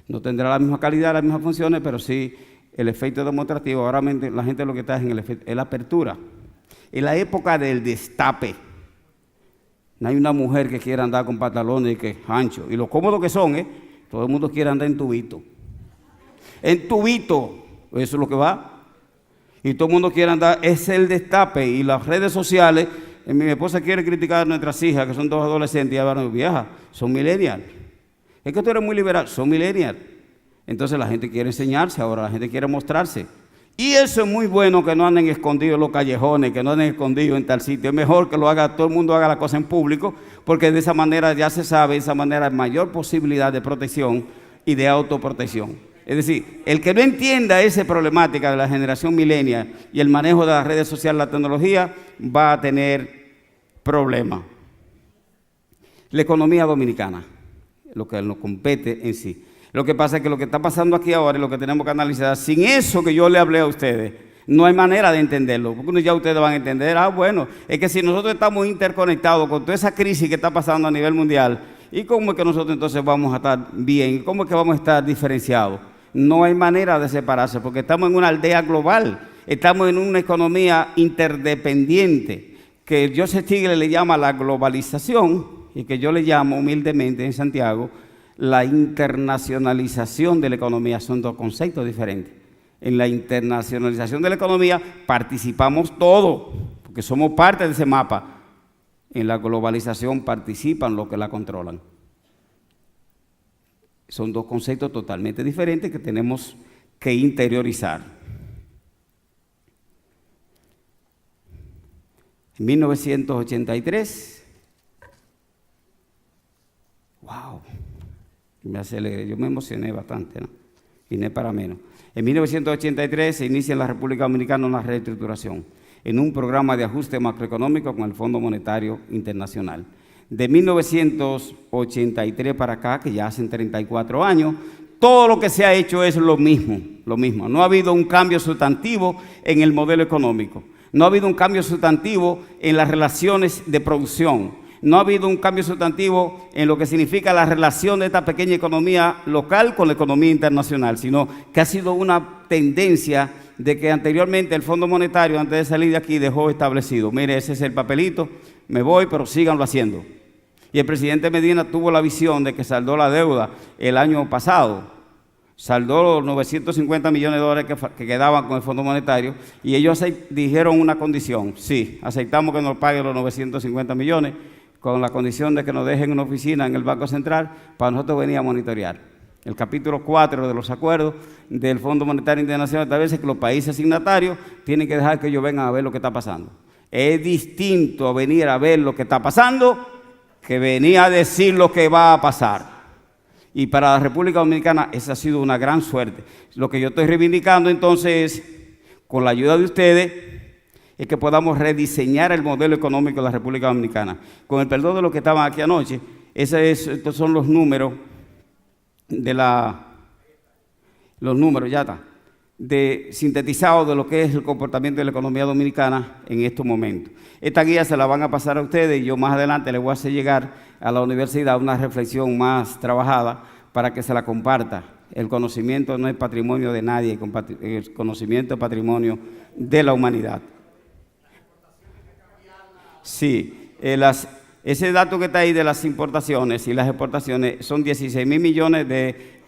[SPEAKER 2] No tendrá la misma calidad, las mismas funciones, pero sí el efecto demostrativo. Ahora la gente lo que está es en el efecto, es la apertura. En la época del destape, no hay una mujer que quiera andar con pantalones y que ancho, y lo cómodo que son, todo el mundo quiere andar en tubito. En tubito, eso es lo que va. Y todo el mundo quiere andar, es el destape, y las redes sociales. Mi esposa quiere criticar a nuestras hijas, que son 2 adolescentes, y ahora viejas, son millennials. Es que tú eres muy liberal, son millennials. Entonces la gente quiere enseñarse ahora, la gente quiere mostrarse. Y eso es muy bueno, que no anden escondidos en los callejones, que no anden escondidos en tal sitio. Es mejor que lo haga, todo el mundo haga la cosa en público, porque de esa manera ya se sabe, de esa manera hay mayor posibilidad de protección y de autoprotección. Es decir, el que no entienda esa problemática de la generación millennial y el manejo de las redes sociales, la tecnología, va a tener problemas. La economía dominicana, lo que nos compete en sí. Lo que pasa es que lo que está pasando aquí ahora es lo que tenemos que analizar. Sin eso que yo le hablé a ustedes, no hay manera de entenderlo, porque ya ustedes van a entender, bueno, es que si nosotros estamos interconectados con toda esa crisis que está pasando a nivel mundial, ¿y cómo es que nosotros entonces vamos a estar bien? ¿Cómo es que vamos a estar diferenciados? No hay manera de separarse, porque estamos en una aldea global, estamos en una economía interdependiente, que Joseph Stiglitz le llama la globalización, y que yo le llamo humildemente en Santiago la internacionalización de la economía. Son dos conceptos diferentes. En la internacionalización de la economía participamos todos, porque somos parte de ese mapa. En la globalización participan los que la controlan. Son dos conceptos totalmente diferentes que tenemos que interiorizar. En 1983, wow, me aceleré, yo me emocioné bastante, ¿no? Y no es para menos. En 1983 se inicia en la República Dominicana una reestructuración en un programa de ajuste macroeconómico con el Fondo Monetario Internacional. De 1983 para acá, que ya hacen 34 años, todo lo que se ha hecho es lo mismo, lo mismo. No ha habido un cambio sustantivo en el modelo económico, no ha habido un cambio sustantivo en las relaciones de producción, no ha habido un cambio sustantivo en lo que significa la relación de esta pequeña economía local con la economía internacional, sino que ha sido una tendencia de que anteriormente el Fondo Monetario, antes de salir de aquí, dejó establecido, mire, ese es el papelito, me voy, pero síganlo haciendo. Y el presidente Medina tuvo la visión de que saldó la deuda el año pasado, saldó los 950 millones de dólares que quedaban con el Fondo Monetario, y ellos dijeron una condición: sí, aceptamos que nos paguen los 950 millones, con la condición de que nos dejen una oficina en el Banco Central para nosotros venir a monitorear. El capítulo 4 de los acuerdos del Fondo Monetario Internacional establece que los países signatarios tienen que dejar que ellos vengan a ver lo que está pasando. Es distinto venir a ver lo que está pasando que venir a decir lo que va a pasar. Y para la República Dominicana esa ha sido una gran suerte. Lo que yo estoy reivindicando entonces, con la ayuda de ustedes, es que podamos rediseñar el modelo económico de la República Dominicana. Con el perdón de los que estaban aquí anoche, estos son los números ya está, sintetizados de lo que es el comportamiento de la economía dominicana en estos momentos. Esta guía se la van a pasar a ustedes y yo más adelante les voy a hacer llegar a la universidad una reflexión más trabajada para que se la comparta. El conocimiento no es patrimonio de nadie, el conocimiento es patrimonio de la humanidad. Sí, Ese dato que está ahí de las importaciones y las exportaciones son 16.000 millones de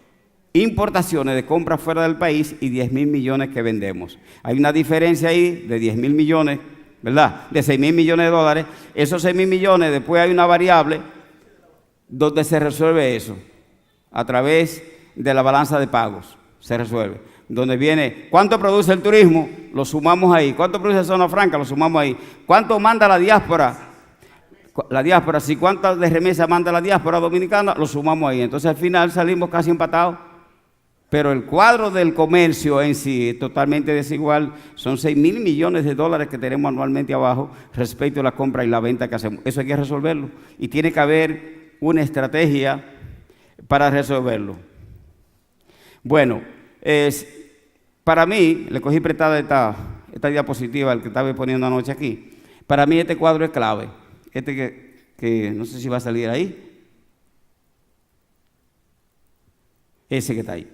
[SPEAKER 2] importaciones de compras fuera del país y 10.000 millones que vendemos. Hay una diferencia ahí de 10.000 millones, ¿verdad? De 6.000 millones de dólares. Esos 6.000 millones, después hay una variable donde se resuelve eso, a través de la balanza de pagos, se resuelve. Donde viene, ¿cuánto produce el turismo? Lo sumamos ahí. ¿Cuánto produce Zona Franca? Lo sumamos ahí. ¿Cuánto manda la diáspora? La diáspora, si cuántas de remesa manda la diáspora dominicana, lo sumamos ahí. Entonces al final salimos casi empatados. Pero el cuadro del comercio en sí es totalmente desigual. Son 6.000 millones de dólares que tenemos anualmente abajo respecto a la compra y la venta que hacemos. Eso hay que resolverlo. Y tiene que haber una estrategia para resolverlo. Bueno, para mí, le cogí prestada esta diapositiva, el que estaba poniendo anoche aquí. Para mí este cuadro es clave. Que no sé si va a salir ahí. Ese que está ahí.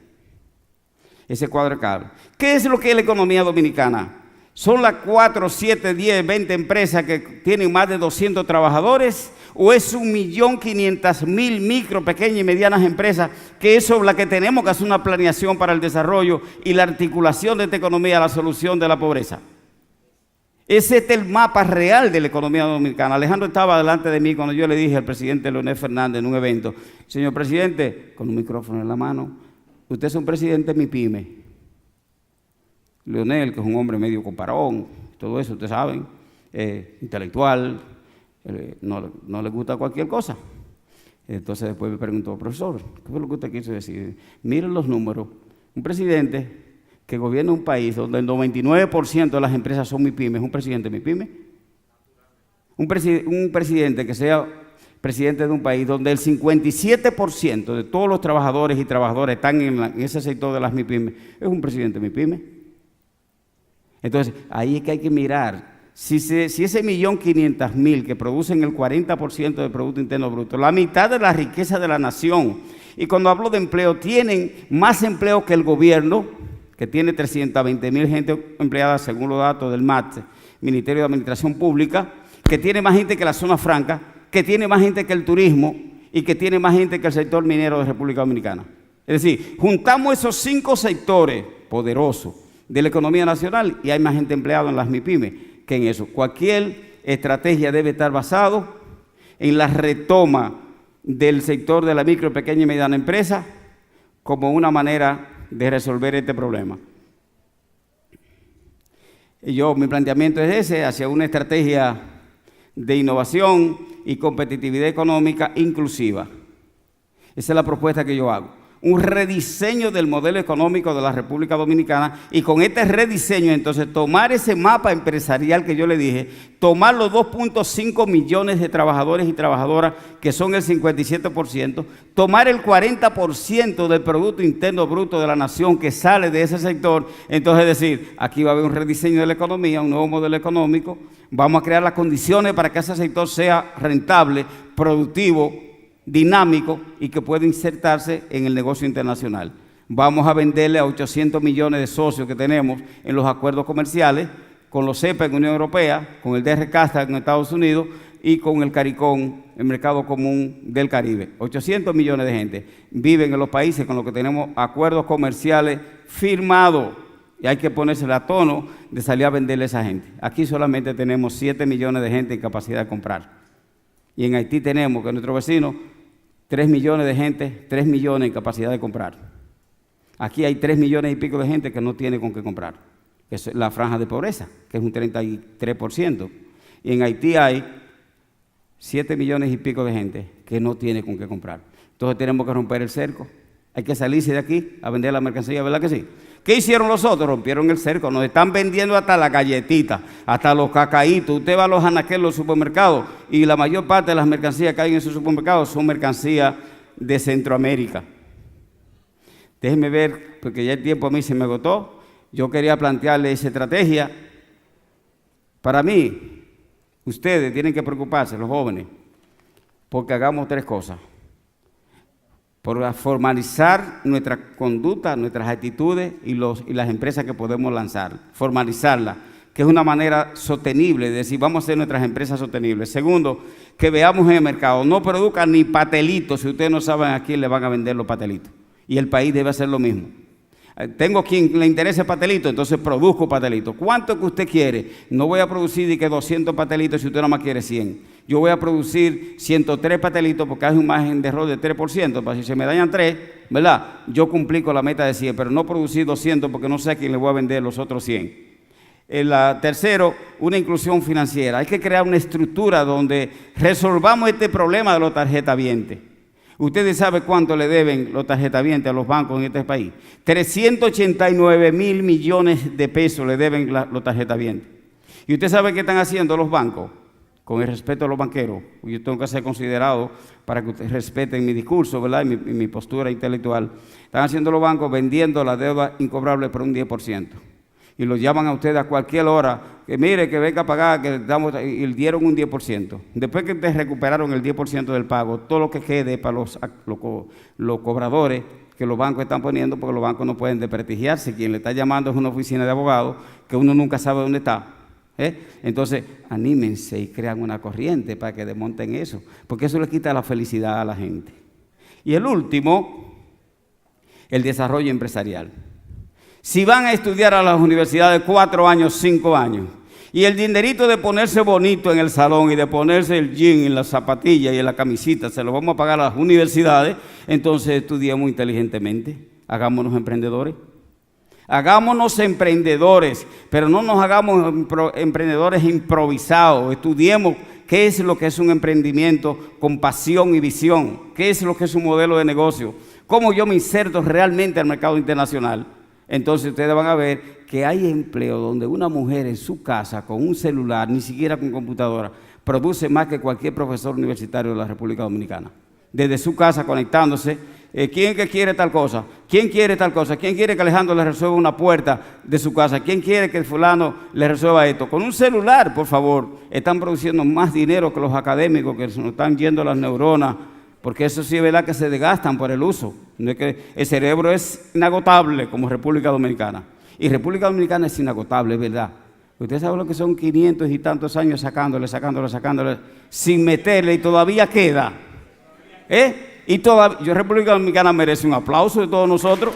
[SPEAKER 2] Ese cuadro es clave. ¿Qué es lo que es la economía dominicana? ¿Son las 4, 7, 10, 20 empresas que tienen más de 200 trabajadores? ¿O es 1.500.000 micro, pequeñas y medianas empresas que es sobre la que tenemos que hacer una planeación para el desarrollo y la articulación de esta economía a la solución de la pobreza? Ese es el mapa real de la economía dominicana. Alejandro estaba delante de mí cuando yo le dije al presidente Leonel Fernández en un evento: señor presidente, con un micrófono en la mano, usted es un presidente MIPYME. Leonel, que es un hombre medio comparón, todo eso, ustedes saben, intelectual, no le gusta cualquier cosa. Entonces después me preguntó: profesor, ¿qué fue lo que usted quiso decir? Miren los números. Un presidente que gobierna un país donde el 99% de las empresas son MIPYME, ¿es un presidente MIPYME? Un presidente que sea presidente de un país donde el 57% de todos los trabajadores y trabajadoras están en ese sector de las MIPYME, ¿es un presidente MIPYME? Entonces, ahí es que hay que mirar. Si ese 1.500.000 que producen el 40% del Producto Interno Bruto, la mitad de la riqueza de la nación, y cuando hablo de empleo, tienen más empleo que el gobierno, que tiene 320.000 gente empleada según los datos del MAT, Ministerio de Administración Pública, que tiene más gente que la Zona Franca, que tiene más gente que el turismo y que tiene más gente que el sector minero de República Dominicana. Es decir, juntamos esos 5 sectores poderosos de la economía nacional y hay más gente empleada en las MIPYME que en eso. Cualquier estrategia debe estar basado en la retoma del sector de la micro, pequeña y mediana empresa como una manera de resolver este problema. Mi planteamiento es ese, hacia una estrategia de innovación y competitividad económica inclusiva. Esa es la propuesta que yo hago. Un rediseño del modelo económico de la República Dominicana, y con este rediseño entonces tomar ese mapa empresarial que yo le dije, tomar los 2.5 millones de trabajadores y trabajadoras que son el 57%, tomar el 40% del Producto Interno Bruto de la nación que sale de ese sector, entonces decir, aquí va a haber un rediseño de la economía, un nuevo modelo económico, vamos a crear las condiciones para que ese sector sea rentable, productivo, dinámico y que pueda insertarse en el negocio internacional. Vamos a venderle a 800 millones de socios que tenemos en los acuerdos comerciales, con los CEPA en Unión Europea, con el DR-CASTA en Estados Unidos y con el CARICOM, el Mercado Común del Caribe. 800 millones de gente viven en los países con los que tenemos acuerdos comerciales firmados y hay que ponerse a tono de salir a venderle a esa gente. Aquí solamente tenemos 7 millones de gente en capacidad de comprar. Y en Haití tenemos, que nuestro vecino, 3 millones de gente, 3 millones en capacidad de comprar. Aquí hay 3 millones y pico de gente que no tiene con qué comprar. Es la franja de pobreza, que es un 33%. Y en Haití hay 7 millones y pico de gente que no tiene con qué comprar. Entonces tenemos que romper el cerco. Hay que salirse de aquí a vender la mercancía, ¿verdad que sí? ¿Qué hicieron los otros? Rompieron el cerco. Nos están vendiendo hasta las galletitas, hasta los cacaitos. Usted va a los anaqueles, los supermercados, y la mayor parte de las mercancías que hay en esos supermercados son mercancías de Centroamérica. Déjenme ver, porque ya el tiempo a mí se me agotó. Yo quería plantearle esa estrategia. Para mí, ustedes tienen que preocuparse, los jóvenes, porque hagamos 3 cosas. Por formalizar nuestra conducta, nuestras actitudes y las empresas que podemos lanzar. Formalizarlas, que es una manera sostenible de decir, vamos a hacer nuestras empresas sostenibles. Segundo, que veamos en el mercado, no produzcan ni patelitos si ustedes no saben a quién le van a vender los patelitos. Y el país debe hacer lo mismo. Tengo quien le interese pastelito, entonces produzco patelitos. ¿Cuánto que usted quiere? No voy a producir de que 200 patelitos si usted nada más quiere 100. Yo voy a producir 103 patelitos porque hay un margen de error de 3%. Para si se me dañan 3, ¿verdad? Yo cumplí con la meta de 100, pero no producir 200 porque no sé a quién le voy a vender los otros 100. Tercero, una inclusión financiera. Hay que crear una estructura donde resolvamos este problema de los tarjetavientes. Ustedes saben cuánto le deben los tarjetavientes a los bancos en este país. 389,000 millones de pesos le deben los tarjetavientes. ¿Y usted sabe qué están haciendo los bancos? Con el respeto a los banqueros. Yo tengo que ser considerado para que ustedes respeten mi discurso, ¿verdad? Y mi postura intelectual. Están haciendo los bancos vendiendo la deuda incobrable por un 10%. Y los llaman a ustedes a cualquier hora, que mire, que venga a pagar, que damos, y dieron un 10%. Después que te recuperaron el 10% del pago, todo lo que quede para los cobradores que los bancos están poniendo, porque los bancos no pueden desprestigiarse. Quien le está llamando es una oficina de abogados, que uno nunca sabe dónde está. Entonces, anímense y crean una corriente para que desmonten eso, porque eso le quita la felicidad a la gente. Y el último, el desarrollo empresarial. Si van a estudiar a las universidades 4 años, 5 años, y el dinerito de ponerse bonito en el salón y de ponerse el jean en la zapatilla y en la camisita, se lo vamos a pagar a las universidades, entonces estudiemos inteligentemente, hagámonos emprendedores. Hagámonos emprendedores, pero no nos hagamos emprendedores improvisados. Estudiemos qué es lo que es un emprendimiento con pasión y visión, qué es lo que es un modelo de negocio, cómo yo me inserto realmente al mercado internacional. Entonces ustedes van a ver que hay empleo donde una mujer en su casa con un celular, ni siquiera con computadora, produce más que cualquier profesor universitario de la República Dominicana. Desde su casa conectándose, ¿quién que quiere tal cosa? ¿Quién quiere tal cosa? ¿Quién quiere que Alejandro le resuelva una puerta de su casa? ¿Quién quiere que el fulano le resuelva esto? Con un celular, por favor, están produciendo más dinero que los académicos que se nos están yendo las neuronas. Porque eso sí es verdad que se desgastan por el uso. No es que el cerebro es inagotable como República Dominicana. Y República Dominicana es inagotable, es verdad. Usted sabe lo que son 500 y tantos años sacándole, sin meterle y todavía queda. Y todavía, República Dominicana merece un aplauso de todos nosotros.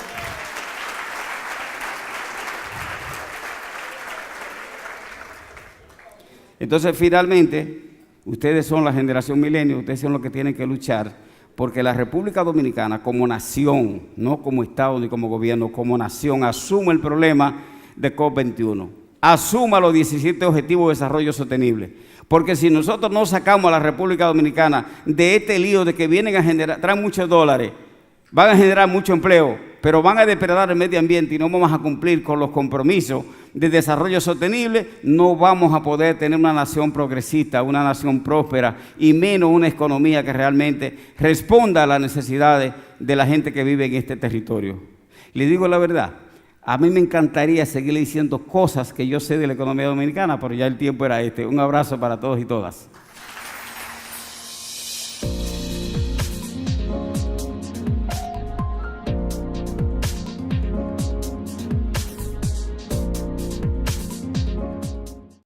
[SPEAKER 2] Entonces, finalmente, ustedes son la generación milenio, ustedes son los que tienen que luchar porque la República Dominicana como nación, no como Estado ni como gobierno, como nación, asuma el problema de COP21, asuma los 17 Objetivos de Desarrollo Sostenible. Porque si nosotros no sacamos a la República Dominicana de este lío de que vienen a generar, traen muchos dólares, van a generar mucho empleo, pero van a depredar el medio ambiente y no vamos a cumplir con los compromisos de desarrollo sostenible, no vamos a poder tener una nación progresista, una nación próspera y menos una economía que realmente responda a las necesidades de la gente que vive en este territorio. Le digo la verdad, a mí me encantaría seguirle diciendo cosas que yo sé de la economía dominicana, pero ya el tiempo era este. Un abrazo para todos y todas.